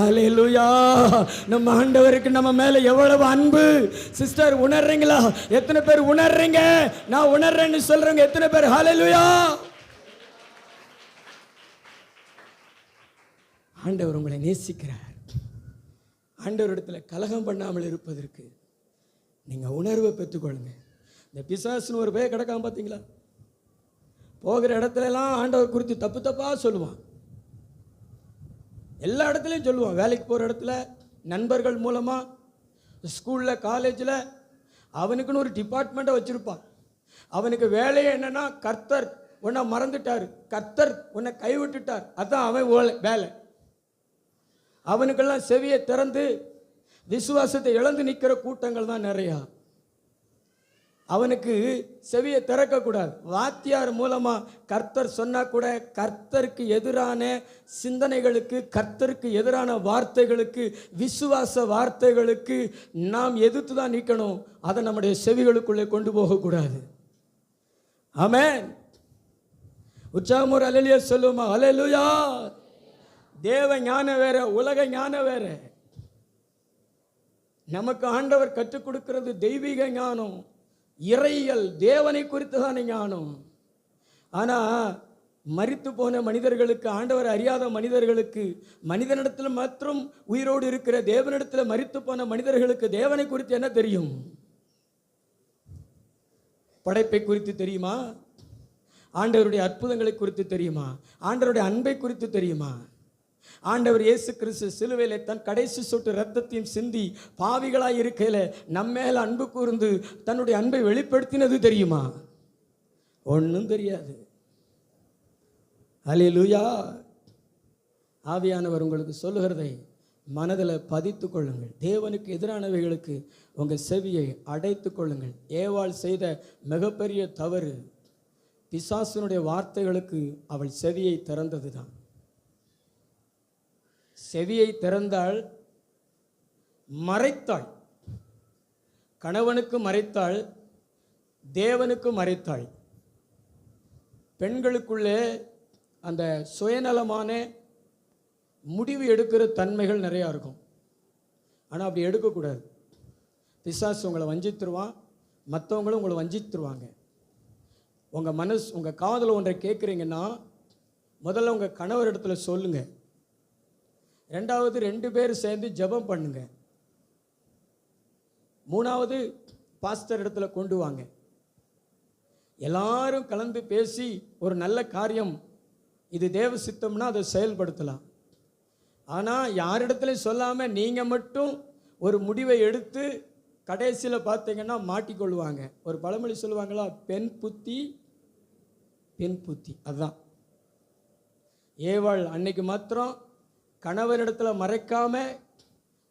அல்லேலூயா. நம்ம ஆண்டவருக்கு நம்ம மேல எவ்வளவு அன்பு. சிஸ்டர் உணர்றீங்களா? எத்தனை பேர் உணர்றீங்க? நான் உணர்றேன்னு சொல்றேங்க எத்தனை பேர்? ஹல்லேலூயா. ஆண்டவர் உங்களை நேசிக்கிறார். ஆண்டவரிடத்தில் கலகம் பண்ணாமல் இருப்பதற்கு நீங்கள் உணர்வை பெற்றுக்கொள்ளுங்க. இந்த பிசாசுன்னு ஒரு பேர் கிடக்காம பார்த்தீங்களா? போகிற இடத்துலலாம் ஆண்டவர் குறித்து தப்பு தப்பாக சொல்லுவான். எல்லா இடத்துலையும் சொல்லுவான். வேலைக்கு போகிற இடத்துல, நண்பர்கள் மூலமாக, ஸ்கூலில், காலேஜில் அவனுக்குன்னு ஒரு டிபார்ட்மெண்ட்டை வச்சுருப்பான். அவனுக்கு வேலையே என்னன்னா, கர்த்தர் உன்னை மறந்துட்டார், கர்த்தர் உன்னை கைவிட்டுட்டார், அதுதான் அவன் வேலை. அவனுக்கெல்லாம் செவியை திறந்து விசுவாசத்தை இழந்து நிற்கிற கூட்டங்கள் தான் நிறையா. அவனுக்கு செவியை திறக்கக்கூடாது. வாத்தியார் மூலமா கர்த்தர் சொன்னா கூட கர்த்தருக்கு எதிரான சிந்தனைகளுக்கு, கர்த்தருக்கு எதிரான வார்த்தைகளுக்கு, விசுவாச வார்த்தைகளுக்கு நாம் எதிர்த்து தான் நிற்கணும். அதை நம்முடைய செவிகளுக்குள்ளே கொண்டு போகக்கூடாது. ஆமென். உற்சாகம் ஒரு அல்லேலூயா சொல்லுமா? அல்லேலூயா. தேவ ஞானம் வேற, உலக ஞானம் வேற. நமக்கு ஆண்டவர் கற்றுக் கொடுக்கிறது தெய்வீக ஞானம், இறையியல், தேவனை குறித்ததான ஞானம். ஆனா மரித்து போன மனிதர்களுக்கு, ஆண்டவர் அறியாத மனிதர்களுக்கு, மனிதனிடத்தில் மற்றும் உயிரோடு இருக்கிற தேவனிடத்தில் மரித்து போன மனிதர்களுக்கு தேவனை குறித்து என்ன தெரியும்? படைப்பை குறித்து தெரியுமா? ஆண்டவருடைய அற்புதங்களை குறித்து தெரியுமா? ஆண்டவருடைய அன்பை குறித்து தெரியுமா? ஆண்டவர் இயேசு கிறிஸ்து சிலுவையிலே தன் கடைசி சொட்டு இரத்தத்தையும் சிந்தி பாவிகளாய் இருக்கையில நம்மேல் அன்பு கூர்ந்து தன்னுடைய அன்பை வெளிப்படுத்தினது தெரியுமா? ஒன்றும் தெரியாது. அல்லேலூயா. ஆவியானவர் உங்களுக்கு சொல்லுகிறதை மனதில் பதித்து கொள்ளுங்கள். தேவனுக்கு எதிரானவைகளுக்கு உங்கள் செவியை அடைத்து கொள்ளுங்கள். ஏவாள் செய்த மிகப்பெரிய தவறு, பிசாசுனுடைய வார்த்தைகளுக்கு அவள் செவியை திறந்தது தான். செவியை திறந்தாள், மறைத்தாள். கணவனுக்கு மறைத்தாள், தேவனுக்கு மறைத்தாள். பெண்களுக்குள்ளே அந்த சுயநலமான முடிவு எடுக்கிற தன்மைகள் நிறையா இருக்கும். ஆனால் அப்படி எடுக்கக்கூடாது. பிசாசு உங்களை வஞ்சித்துருவான், மற்றவங்களும் உங்களை வஞ்சித்துருவாங்க. உங்கள் மனசு, உங்கள் காதில் ஒன்றை கேட்குறீங்கன்னா முதல்ல உங்கள் கணவர் இடத்துல சொல்லுங்கள். ரெண்டாவது 2 பேர் சேர்ந்து ஜெபம் பண்ணுங்க. மூணாவது பாஸ்டர் இடத்துல கொண்டு வாங்க. எல்லாரும் கலந்து பேசி ஒரு நல்ல காரியம், இது தேவ சித்தம்னா அதை செயல்படுத்தலாம். ஆனால் யாரிடத்துலையும் சொல்லாமல் நீங்கள் மட்டும் ஒரு முடிவை எடுத்து கடைசியில் பார்த்தீங்கன்னா மாட்டிக்கொள்வாங்க. ஒரு பழமொழி சொல்லுவாங்களா, பெண் புத்தி பெண் புத்தி. அதுதான் ஏவாள் அன்னைக்கு மாத்திரம் கணவனிடத்தில் மறைக்காம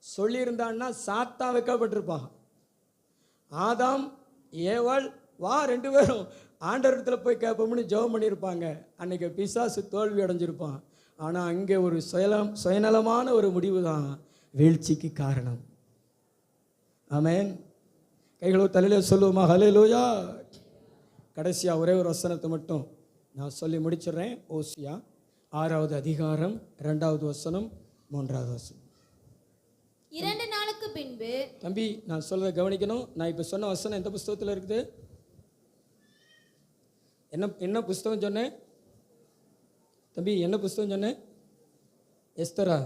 சொல்லியிருந்தான்னா சாத்தா வைக்கப்பட்டிருப்பாங்க. ஆதாம் ஏவாள் வா 2 பேரும் ஆண்டவரத்தில் போய் கேட்போம்னு ஜெபம் பண்ணியிருப்பாங்க. அன்னைக்கு பிசாசு தோல்வி அடைஞ்சிருப்பான். ஆனால் அங்கே ஒரு சுயநலமான ஒரு முடிவு தான் வீழ்ச்சிக்கு காரணம். ஆமென். கைகளோ தலையில சொல்லுவோமா ஹல்லேலூயா. கடைசியாக ஒரே ஒரு வசனத்தை மட்டும் நான் சொல்லி முடிச்சிடுறேன். ஓசியா 6வது அதிகாரம் 2வது வசனம் 3வது வசனம். 2 நாளுக்கு பின்பு. தம்பி நான் சொல்றதை கவனிக்கணும். நான் இப்போ சொன்ன வசனம் எந்த புஸ்தகத்தில் இருக்குது? என்ன புஸ்தகம் சொன்னேன் தம்பி? என்ன புஸ்தகம் சொன்னேன்? எஸ்தரா,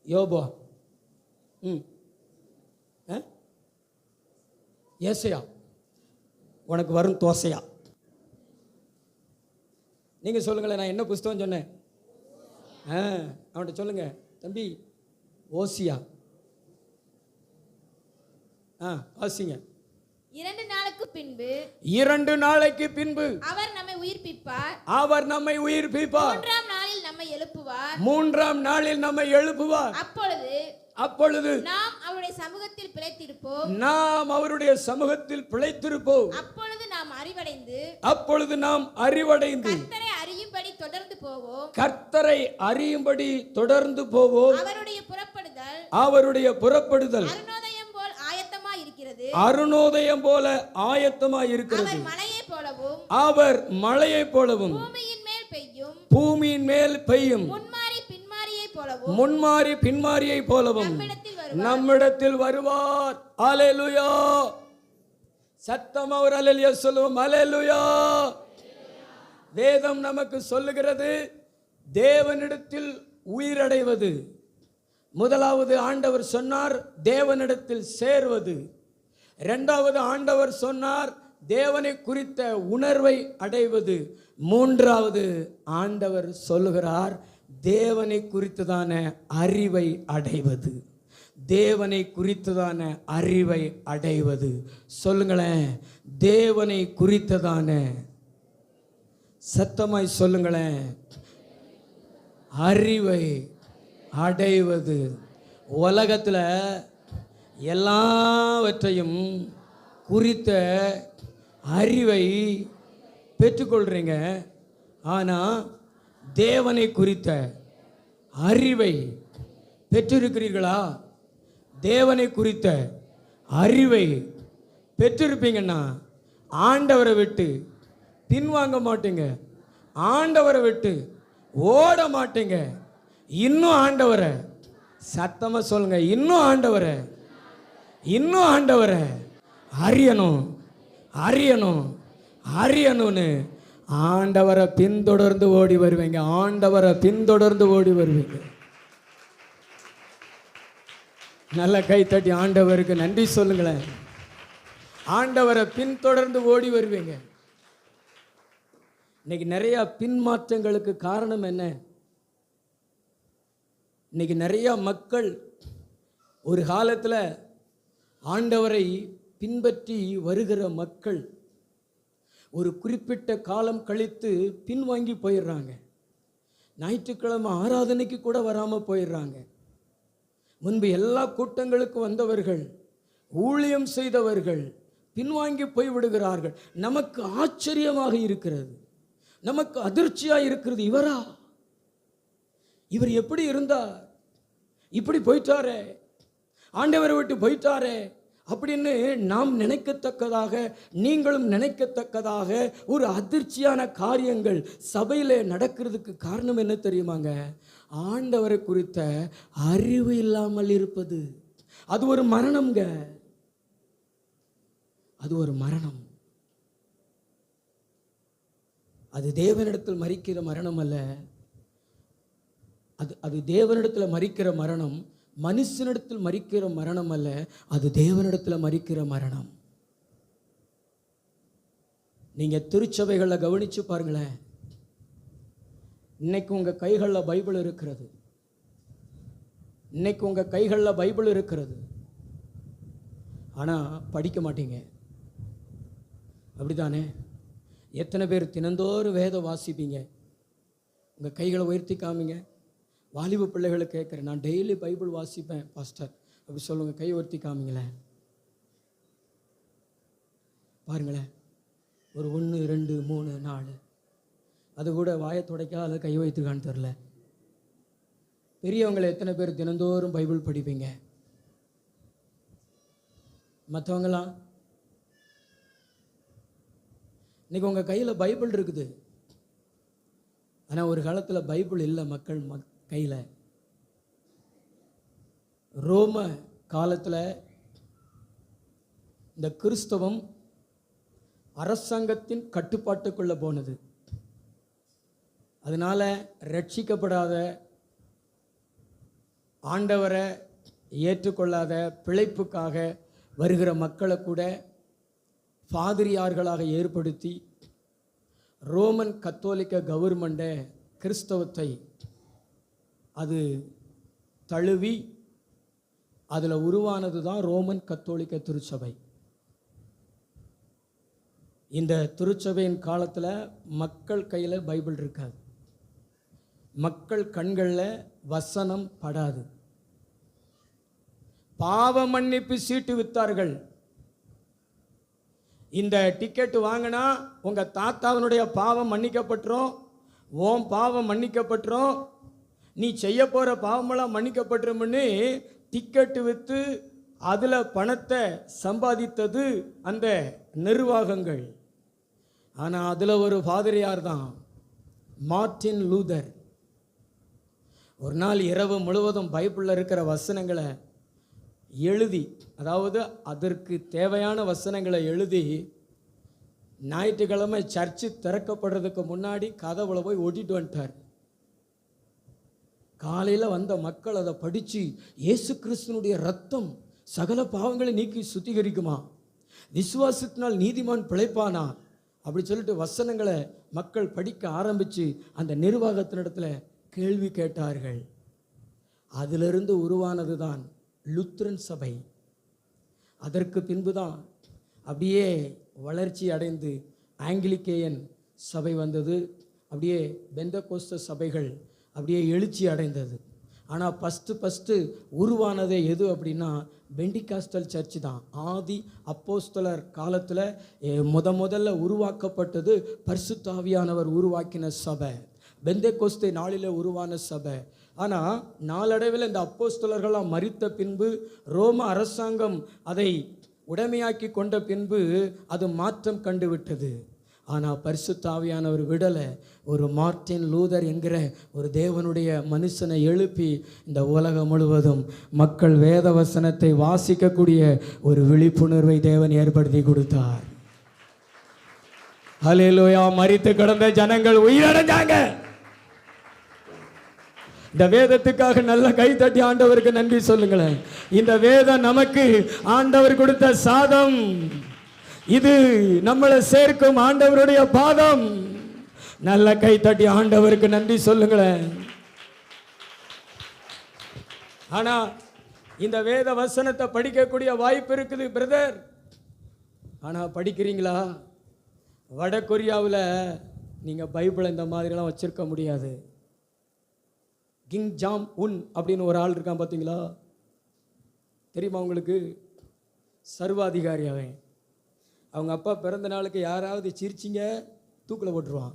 யோபா, ஏசையா, உனக்கு வரும் தோசையா? நீங்கள் சொல்லுங்களேன், நான் என்ன புஸ்தகம் சொன்னேன்? அவன்கிட்ட சொல்லுங்க தம்பி. ஓசியா. வாசிங்க. 2 நாளுக்கு பின்பு. 2 நாளைக்கு பின்பு அவர் நம்மை உயிர்ப்பிப்பார். அவர் நம்மை உயிர்ப்பிப்பார். 3ஆம் நாளில் நம்மை எழுப்புவார். 3ஆம் நாளில் நம்மை எழுப்புவார். அப்பொழுது நாம் அவருடைய சமூகத்தில் பிழைத்திருப்போம். அப்பொழுது நாம் அறிவடைந்து கர்த்தரை அறியும்படி தொடர்ந்து போவோம். அவருடைய புறப்படுதல் அருணோதயம் போல ஆயத்தமாய் இருக்கிறது. அவர் மழையைப் போலவும் பூமியின் மேல் பெய்யும் முன்மாறி பின்மாரியை போலவும் நம்மிடத்தில் வருவார். அல்லேலூயா. சத்தம் அவர் அல்லேலூயா சொல்லுவோம். அல்லேலூயா. வேதம் நமக்கு சொல்லுகிறது தேவனிடத்தில் உயிரடைவது. முதலாவது ஆண்டவர் சொன்னார் தேவனிடத்தில் சேர்வது. 2வது ஆண்டவர் சொன்னார் தேவனை குறித்த உணர்வை அடைவது. 3வது ஆண்டவர் சொல்லுகிறார் தேவனை குறித்ததான அறிவை அடைவது. தேவனை குறித்ததான அறிவை அடைவது. சொல்லுங்களேன், தேவனை குறித்ததான, சத்தமாய் சொல்லுங்களேன், அறிவை அடைவது. உலகத்தில் எல்லாவற்றையும் குறித்த அறிவை பெற்றுக்கொள்றீங்க. ஆனால் தேவனை குறித்த அறிவை பெற்றிருக்கிறீர்களா? தேவனை குறித்த அறிவை பெற்றிருப்பீங்கன்னா ஆண்டவரை விட்டு பின்வாங்க மாட்டீங்க. ஆண்டவரை விட்டு ஓட மாட்டீங்க. இன்னும் ஆண்டவரை, சத்தமாக சொல்லுங்க, இன்னும் ஆண்டவரை அறியணும்னு ஆண்டவரை பின்தொடர்ந்து ஓடி வருவீங்க. நல்ல கை தட்டி ஆண்டவருக்கு நன்றி சொல்லுங்களேன். ஆண்டவரை பின்தொடர்ந்து ஓடி வருவீங்க. இன்னைக்கு நிறைய பின்மாற்றங்களுக்கு காரணம் என்ன? இன்னைக்கு நிறைய மக்கள் ஒரு காலத்தில் ஆண்டவரை பின்பற்றி வருகிற மக்கள் ஒரு குறிப்பிட்ட காலம் கழித்து பின்வாங்கி போயிடுறாங்க. ஞாயிற்றுக்கிழமை ஆராதனைக்கு கூட வராமல் போயிடுறாங்க. முன்பு எல்லா கூட்டங்களுக்கும் வந்தவர்கள், ஊழியம் செய்தவர்கள் பின்வாங்கி போய்விடுகிறார்கள். நமக்கு ஆச்சரியமாக இருக்கிறது, நமக்கு அதிர்ச்சியாக இருக்கிறது. இவர் எப்படி இருந்தார், இப்படி போயிட்டாரே, ஆண்டவரை விட்டு போயிட்டாரே அப்படின்னு நாம் நினைக்கத்தக்கதாக, நீங்களும் நினைக்கத்தக்கதாக ஒரு அதிர்ச்சியான காரியங்கள் சபையில் நடக்கிறதுக்கு காரணம் என்ன தெரியுமாங்க? ஆண்டவரை குறித்த அறிவு இல்லாமல் இருப்பது. அது ஒரு மரணம்ங்க. அது ஒரு மரணம். அது தேவனிடத்தில் மரிக்கிற மரணம் அல்ல. அது தேவனிடத்தில் மரிக்கிற மரணம். மனுஷனிடத்தில் மரிக்கிற மரணம் அல்ல, அது தேவனிடத்தில் மரிக்கிற மரணம். நீங்கள் திருச்சபைகளில் கவனித்து பாருங்களேன். இன்னைக்கு உங்கள் கைகளில் பைபிள் இருக்கிறது. ஆனால் படிக்க மாட்டீங்க. அப்படித்தானே? எத்தனை பேர் தினந்தோறும் வேதம் வாசிப்பீங்க? உங்கள் கைகளை உயர்த்தி காமிங்க. வாலிப பிள்ளைகளை கேட்குறேன், நான் டெய்லி பைபிள் வாசிப்பேன் பாஸ்டர் அப்படி சொல்லுங்கள். கை உயர்த்தி காமிங்களேன். பாருங்களேன், ஒரு 1 2 3 4 அது கூட வாயை துடைக்காத கை வைத்துக்கான்னு தெரில. பெரியவங்களை எத்தனை பேர் தினந்தோறும் பைபிள் படிப்பீங்க? மற்றவங்களாம் இன்னைக்கு உங்கள் கையில் பைபிள் இருக்குது, ஆனால் ஒரு காலத்தில் பைபிள் இல்லை மக்கள் கையில். ரோம காலத்தில் இந்த கிறிஸ்தவம் அரசாங்கத்தின் கட்டுப்பாட்டுக்குள்ளே போனது. அதனால் ரட்சிக்கப்படாத, ஆண்டவரை ஏற்றுக்கொள்ளாத, பிழைப்புக்காக வருகிற மக்களை கூட பாதிரியார்களாக ஏற்படுத்தி ரோமன் கத்தோலிக்க கவர்மெண்ட்டை, கிறிஸ்தவத்தை அது தழுவி அதில் உருவானது தான் ரோமன் கத்தோலிக்க திருச்சபை. இந்த திருச்சபையின் காலத்தில் மக்கள் கையில் பைபிள் இருக்காது, மக்கள் கண்களில் வசனம் படாது. பாவ மன்னிப்பு சீட்டு வித்தார்கள். இந்த டிக்கெட்டு வாங்கினா உங்கள் தாத்தாவினுடைய பாவம் மன்னிக்கப்பட்டுரும், ஓம் பாவம் மன்னிக்கப்பட்டுரும், நீ செய்ய போகிற பாவமெல்லாம் மன்னிக்கப்பட்டுரும்னு டிக்கெட்டு விற்று அதில் பணத்தை சம்பாதித்தது அந்த நிர்வாகங்கள். ஆனால் அதில் ஒரு பாதிரியார் தான் மார்ட்டின் லூதர். ஒரு நாள் இரவு முழுவதும் பைபிளில் இருக்கிற வசனங்களை எழுதி, அதாவது அதற்கு தேவையான வசனங்களை எழுதி, ஞாயிற்றுக்கிழமை சர்ச்சு திறக்கப்படுறதுக்கு முன்னாடி கதவுல போய் ஒட்டிட்டு வந்துட்டார். காலையில் வந்த மக்கள் அதை படித்து, இயேசு கிறிஸ்துனுடைய ரத்தம் சகல பாவங்களை நீக்கி சுத்திகரிக்குமா, விசுவாசத்தினால் நீதிமான் பிழைப்பானா அப்படி சொல்லிட்டு வசனங்களை மக்கள் படிக்க ஆரம்பித்து அந்த நிர்வாகத்தினிடத்தில் கேள்வி கேட்டார்கள். அதிலிருந்து உருவானது தான் லுத்ரன் சபை. அதற்கு பின்பு தான் அப்படியே வளர்ச்சி அடைந்து ஆங்கிலிக்கேயன் சபை வந்தது. அப்படியே பெந்தகோஸ்த சபைகள் அப்படியே எழுச்சி அடைந்தது. ஆனால் ஃபஸ்ட்டு உருவானதே எது அப்படின்னா பெண்டிகாஸ்டல் சர்ச் தான். ஆதி அப்போஸ்தலர் காலத்தில் முதல்ல உருவாக்கப்பட்டது பரிசுத்த ஆவியானவர் உருவாக்கின சபை, பெந்தெகோஸ்தே நாளில் உருவான சபை. ஆனால் நாளடைவில் இந்த அப்போஸ்தலர்களாக மரித்த பின்பு ரோம அரசாங்கம் அதை உடைமையாக்கி கொண்ட பின்பு அது மாற்றம் கண்டுவிட்டது. ஆனால் பரிசுத்த ஆவியானவர் விடலை. ஒரு மார்ட்டின் லூதர் என்கிற ஒரு தேவனுடைய மனுஷனை எழுப்பி இந்த உலகம் முழுவதும் மக்கள் வேத வசனத்தை வாசிக்கக்கூடிய ஒரு விழிப்புணர்வை தேவன் ஏற்படுத்தி கொடுத்தார். ஹல்லேலூயா. மரித்து கிடந்த ஜனங்கள் உயிரடைஞ்சாங்க. இந்த வேதத்துக்காக நல்ல கை தட்டி ஆண்டவருக்கு நன்றி சொல்லுங்களேன். இந்த வேதம் நமக்கு ஆண்டவர் கொடுத்த சாதம், இது நம்மளை சேர்க்கும் ஆண்டவருடைய பாதம். நல்ல கை தட்டி ஆண்டவருக்கு நன்றி சொல்லுங்களேன். ஆனா இந்த வேத வசனத்தை படிக்கக்கூடிய வாய்ப்பு இருக்குது பிரதர். ஆனா படிக்கிறீங்களா? வட கொரியாவில் நீங்கள் பைபிளை இந்த மாதிரிலாம் வச்சுருக்க முடியாது. கிங் ஜாம் உன் அப்படின்னு ஒரு ஆள் இருக்கான், பார்த்தீங்களா? தெரியுமா உங்களுக்கு? சர்வாதிகாரி அவன். அவங்க அப்பா பிறந்த நாளுக்கு யாராவது சிரிச்சிங்க தூக்கில் போட்டுருவான்.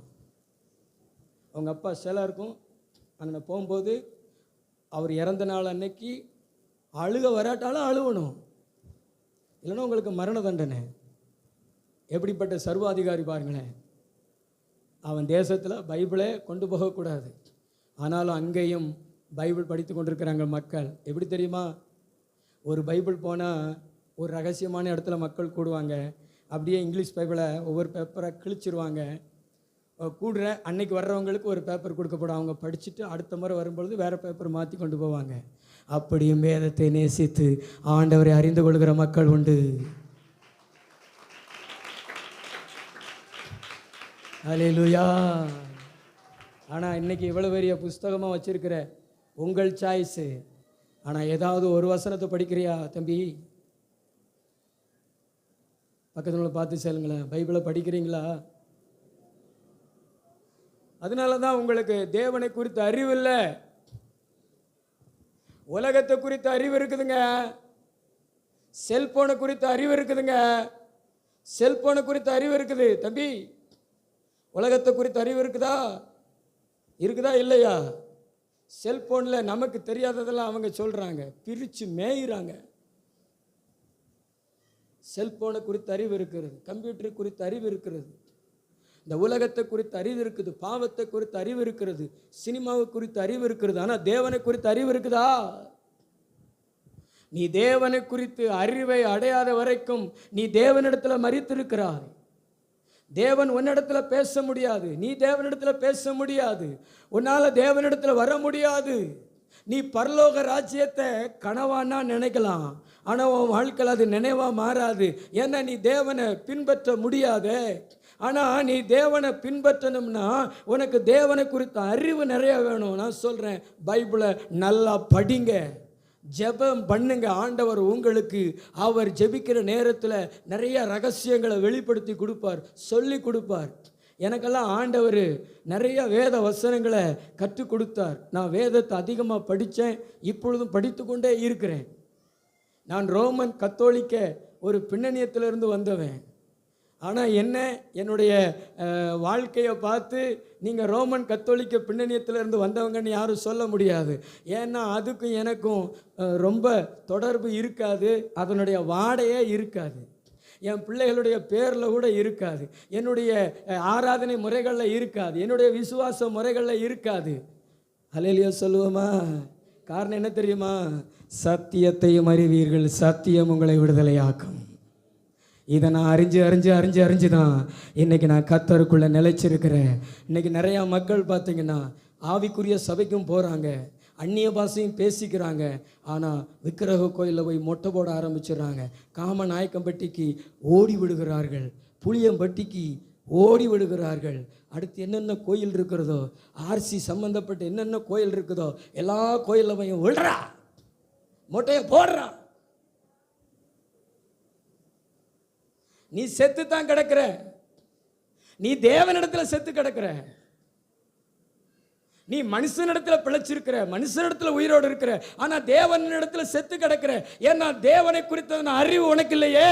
அவங்க அப்பா சிலை இருக்கும், அங்கே போகும்போது அவர் இறந்த நாள் அன்னைக்கு அழுக வராட்டாலும் அழுவணும், இல்லைன்னா உங்களுக்கு மரண தண்டனை. எப்படிப்பட்ட சர்வாதிகாரி பாருங்களேன். அவன் தேசத்தில் பைபிளே கொண்டு போகக்கூடாது, ஆனாலும் அங்கேயும் பைபிள் படித்து கொண்டிருக்கிறாங்க மக்கள். எப்படி தெரியுமா? ஒரு பைபிள் போனால் ஒரு ரகசியமான இடத்துல மக்கள் கூடுவாங்க. அப்படியே இங்கிலீஷ் பைபிளை ஒவ்வொரு பேப்பரை கிழிச்சிருவாங்க. கூடுற அன்னைக்கு வர்றவங்களுக்கு ஒரு பேப்பர் கொடுக்கப்படும். அவங்க படிச்சுட்டு அடுத்த முறை வரும்பொழுது வேறு பேப்பர் மாற்றி கொண்டு போவாங்க. அப்படியும் வேதத்தை நேசித்து ஆண்டவரை அறிந்து கொள்கிற மக்கள் உண்டு. ஹல்லேலூயா. ஆனால் இன்றைக்கி இவ்வளோ பெரிய புஸ்தகமாக வச்சுருக்கிற உங்கள் சாய்ஸு. ஆனால் ஏதாவது ஒரு வசனத்தை படிக்கிறியா தம்பி? பக்கத்தில் பார்த்து சொல்லுங்களேன், பைபிளை படிக்கிறீங்களா? அதனால தான் உங்களுக்கு தேவனை குறித்த அறிவு இல்லை. உலகத்தை குறித்த அறிவு இருக்குதுங்க, செல்போனை குறித்த அறிவு இருக்குதுங்க. செல்போனை குறித்த அறிவு இருக்குது தம்பி. உலகத்தை குறித்த அறிவு இருக்குதா? இருக்குதா இல்லையா? செல்போனில் நமக்கு தெரியாததெல்லாம் அவங்க சொல்கிறாங்க, பிரித்து மேயிறாங்க. செல்போனை குறித்த அறிவு இருக்கிறது, கம்ப்யூட்டர் குறித்த அறிவு இருக்கிறது, இந்த உலகத்தை குறித்த அறிவு இருக்குது, பாவத்தை குறித்த அறிவு இருக்கிறது, சினிமாவை குறித்த அறிவு இருக்கிறது. ஆனால் தேவனை குறித்த அறிவு இருக்குதா? நீ தேவனை குறித்து அறிவை அடையாத வரைக்கும் நீ தேவனிடத்தில் மரித்திருக்கிறாய். தேவன் உன்னிடத்துல பேச முடியாது, நீ தேவனிடத்துல பேச முடியாது, உன்னால தேவனிடத்துல வர முடியாது. நீ பரலோக ராஜ்யத்தை கனவானா நினைக்கலாம், ஆனால் உன் வாழ்க்கையில் அது நினைவா மாறாது. ஏன்னா நீ தேவனை பின்பற்ற முடியாது. ஆனால் நீ தேவனை பின்பற்றணும்னா உனக்கு தேவனை குறித்த அறிவு நிறைய வேணும். நான் சொல்கிறேன், பைபிளை நல்லா படிங்க, ஜெபம் பண்ணுங்க. ஆண்டவர் உங்களுக்கு அவர் ஜெபிக்கிற நேரத்தில் நிறைய ரகசியங்களை வெளிப்படுத்தி கொடுப்பார், சொல்லி கொடுப்பார். எனக்கெல்லாம் ஆண்டவர் நிறைய வேத வசனங்களை கற்றுக் கொடுத்தார். நான் வேதத்தை அதிகமாக படித்தேன், இப்பொழுதும் படித்து கொண்டே இருக்கிறேன். நான் ரோமன் கத்தோலிக்க ஒரு பின்னணியத்திலிருந்து வந்தவன். ஆனால் என்னுடைய வாழ்க்கையை பார்த்து நீங்கள் ரோமன் கத்தோலிக்க பின்னணியத்திலிருந்து வந்தவங்கன்னு யாரும் சொல்ல முடியாது. ஏன்னா அதுக்கும் எனக்கும் ரொம்ப தொடர்பு இருக்காது, அதனுடைய வாடையே இருக்காது, என் பிள்ளைகளுடைய பேரில் கூட இருக்காது, என்னுடைய ஆராதனை முறைகளில் இருக்காது, என்னுடைய விசுவாச முறைகளில் இருக்காது. அல்லேலூயா சொல்லுவோமா? காரணம் என்ன தெரியுமா? சத்தியத்தையும் அறிவீர்கள், சத்தியம் உங்களை விடுதலையாக்கும். இதை நான் அறிஞ்சு தான் இன்றைக்கி நான் கர்த்தருக்குள்ளே நிலைச்சிருக்கிறேன். இன்றைக்கி நிறையா மக்கள் பார்த்திங்கன்னா ஆவிக்குரிய சபைக்கும் போகிறாங்க, அந்நிய பாஷையும் பேசிக்கிறாங்க, ஆனால் விக்கிரக கோயிலில் போய் மொட்டை போட ஆரம்பிச்சிடுறாங்க. காமநாயக்கம்பட்டிக்கு ஓடி விடுகிறார்கள், புளியம்பட்டிக்கு ஓடி விடுகிறார்கள். அடுத்து என்னென்ன கோயில் இருக்கிறதோ, ஆர்சி சம்மந்தப்பட்ட என்னென்ன கோயில் இருக்குதோ எல்லா கோயிலில் போய் விடுறா, மொட்டையை போடுறா. நீ செத்து தான் கிடக்கிற, நீ தேவனிடத்துல செத்து கிடக்கிற, நீ மனுஷனிடத்துல பிழைச்சிருக்கிற, மனுஷனிடத்துல உயிரோடு இருக்கிற, ஆனா தேவனிடத்துல செத்து கிடக்கிற. ஏன்னா தேவனை குறித்ததான அறிவு உனக்கு இல்லையே.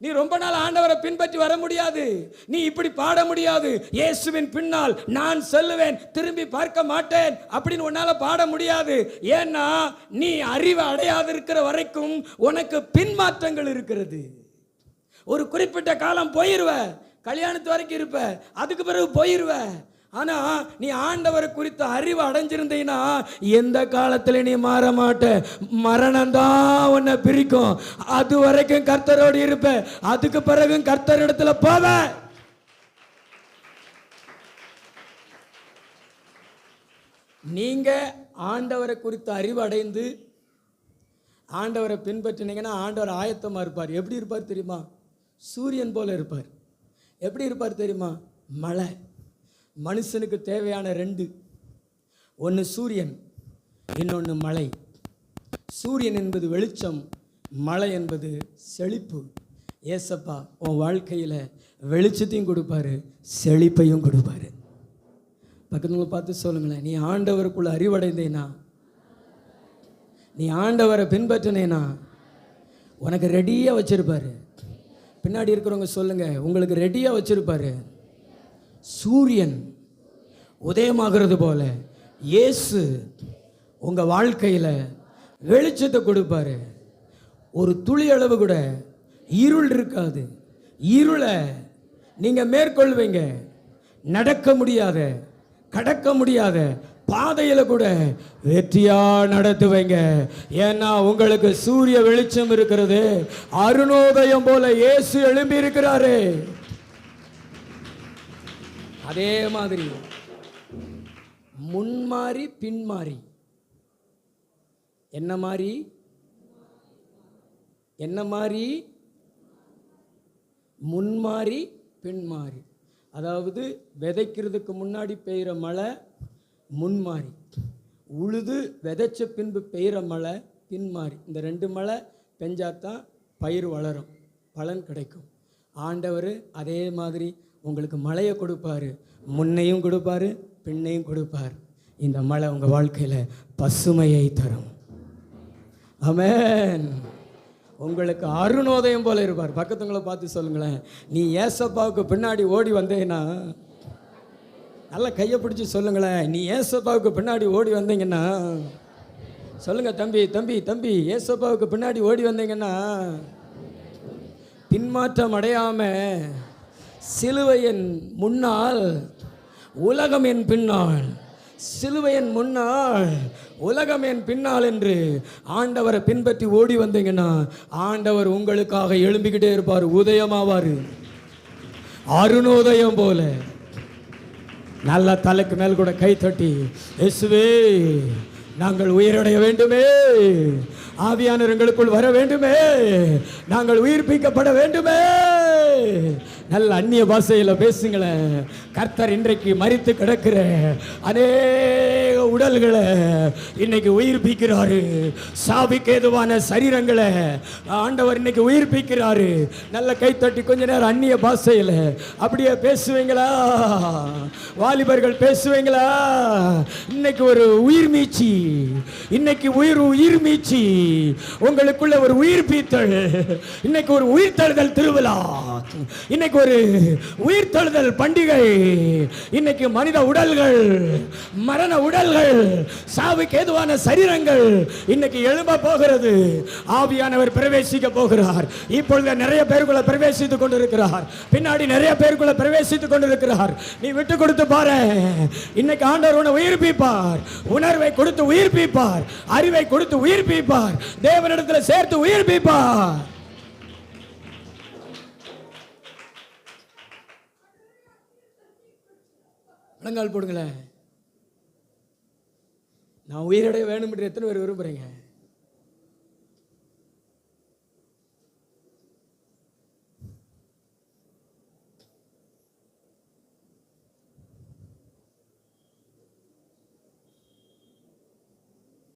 நீ ரொம்ப நாள் ஆண்டவரை பின்பற்றி வர முடியாது, நீ இப்படி பாட முடியாது, இயேசுவின் பின்னால் நான் செல்லுவேன் திரும்பி பார்க்க மாட்டேன் அப்படின்னு உன்னால பாட முடியாது. ஏன்னா நீ அறிவை அடையாது இருக்கிற வரைக்கும் உனக்கு பின்மாற்றங்கள் இருக்கிறது. ஒரு குறிப்பிட்ட காலம் போயிருவ, கல்யாணத்து வரைக்கும் இருப்ப, அதுக்கு பிறகு போயிருவ. ஆனா நீ ஆண்டவரை குறித்த அறிவு அடைஞ்சிருந்தீங்கன்னா எந்த காலத்துல நீ மாற மாட்ட. மரணம் தான் உன்னை பிரிக்கும். அது வரைக்கும் கர்த்தரோடு இருப்ப, அதுக்கு பிறகு கர்த்தரிடத்துல போவ. நீங்க ஆண்டவரை குறித்த அறிவு அடைந்து ஆண்டவரை பின்பற்றினீங்கன்னா ஆண்டவர் ஆயத்தமா இருப்பார். எப்படி இருப்பார் தெரியுமா? சூரியன் போல இருப்பார். எப்படி இருப்பார் தெரியுமா? மழை. மனுஷனுக்கு தேவையான ரெண்டு, ஒன்று சூரியன், இன்னொன்று மழை. சூரியன் என்பது வெளிச்சம், மழை என்பது செழிப்பு. ஏசப்பா உன் வாழ்க்கையில் வெளிச்சத்தையும் கொடுப்பாரு, செழிப்பையும் கொடுப்பாரு. பக்கத்துல பார்த்து சொல்லுங்களேன், நீ ஆண்டவருக்குள்ள அறிவடைந்தேனா, நீ ஆண்டவரை பின்பற்றினேனா உனக்கு ரெடியாக வச்சிருப்பாரு. பின்னாடி இருக்கிறவங்க சொல்லுங்க, உங்களுக்கு ரெடியாக வச்சிருப்பாரு. சூரியன் உதயமாகிறது போல இயேசு உங்க வாழ்க்கையில் வெளிச்சத்தை கொடுப்பாரு. ஒரு துளி அளவு கூட இருள் இருக்காது. இருளை நீங்க மேற்கொள்வீங்க. நடக்க முடியாத, கடக்க முடியாத பாதையில கூட வெற்றியா நடத்துவீங்க. ஏன்னா உங்களுக்கு சூரிய வெளிச்சம் இருக்கிறது. அருணோதயம் போல இயேசு எழும்பி இருக்கிறாரு. அதே மாதிரி முன்மாறி பின்மாறி, என்ன மாதிரி, என்ன மாதிரி, முன்மாறி பின்மாறி. அதாவது விதைக்கிறதுக்கு முன்னாடி பெய்கிற மழை முன்மாறி, உழுது விதைச்ச பின்பு பெய்கிற மழை பின்மாறி. இந்த ரெண்டு மழை பெஞ்சாதான் பயிர் வளரும், பலன் கிடைக்கும். ஆண்டவர் அதே மாதிரி உங்களுக்கு மழையை கொடுப்பாரு, முன்னையும் கொடுப்பாரு, பெண்ணையும் கொடுப்பார். இந்த மழை உங்கள் வாழ்க்கையில் பசுமையை தரும். ஆமென். உங்களுக்கு அருணோதயம் போல இருப்பார். பக்கத்துங்களை பார்த்து சொல்லுங்களேன், நீ ஏசப்பாவுக்கு பின்னாடி ஓடி வந்தேன்னா, நல்லா கையை பிடிச்சி சொல்லுங்களேன், நீ ஏசப்பாவுக்கு பின்னாடி ஓடி வந்தீங்கன்னா, சொல்லுங்க தம்பி தம்பி தம்பி, ஏசப்பாவுக்கு பின்னாடி ஓடி வந்தீங்கன்னா பின்மாற்றம் அடையாம சிலுவையின் முன்னால் உலகம் என் பின்னால், சிலுவையின் முன்னால் உலகம் என் பின்னால் என்று ஆண்டவரை பின்பற்றி ஓடி வந்தீங்கன்னா ஆண்டவர் உங்களுக்காக எழும்பிக்கிட்டே இருப்பார். உதயமாவார், அருணோதயம் போல. நல்ல தலைக்கு மேல் கூட கை தட்டி, இயேசுவே நாங்கள் உயிரடைய வேண்டுமே, ஆவியானவர் எங்களுக்குள் வர வேண்டுமே, நாங்கள் உயிர்ப்பிக்கப்பட வேண்டுமே. நல்ல அந்நிய பாஷையில் பேசுங்களேன். கர்த்தர் இன்றைக்கு மரித்து கிடக்கிற அநேக உடல்களை இன்னைக்கு உயிர்ப்பிக்கிறாரு. சாவிக்கு ஏதுவான சரீரங்களை ஆண்டவர் இன்னைக்கு உயிர்ப்பிக்கிறாரு. நல்ல கைத்தட்டி கொஞ்ச நேரம் அந்நிய பாஷையில் அப்படியே பேசுவீங்களா? வாலிபர்கள் பேசுவீங்களா? இன்னைக்கு ஒரு உயிர் மீச்சி, இன்னைக்கு உயிர் மீச்சி, உங்களுக்குள்ள ஒரு உயிர்ப்பித்தல், இன்னைக்கு ஒரு உயிர்த்தெழுதல் திருவிழா, இன்னைக்கு ஒரு உயிர்த்தெழுதல் பண்டிகை. இன்னைக்கு மனித உடல்கள், மரண உடல்கள், சாவுக்கு ஏதுவான சரீரங்கள் இன்னைக்கு எழும்ப போகிறது. ஆவியானவர் பிரவேசிக்க போகிறார். இப்பொழுது நிறைய பேருக்குள்ள பிரவேசித்துக் கொண்டிருக்கிறார். பின்னாடி நிறைய பேருக்குள்ள பிரவேசித்துக் கொண்டிருக்கிறார். நீ விட்டு கொடுத்து பாரு. இன்னைக்கு ஆண்டவர் உன்னை உயிர்ப்பிப்பார். உணர்வை கொடுத்து உயிர்ப்பிப்பார். அறிவை கொடுத்து உயிர்ப்பிப்பார். தேவனிடத்தில் சேர்த்து உயிர்ப்பிப்பார். முழங்கால் போடுங்களேன். நான் உயிரடைய வேண்டும் என்று எத்தனை பேர் விரும்புகிறீங்க?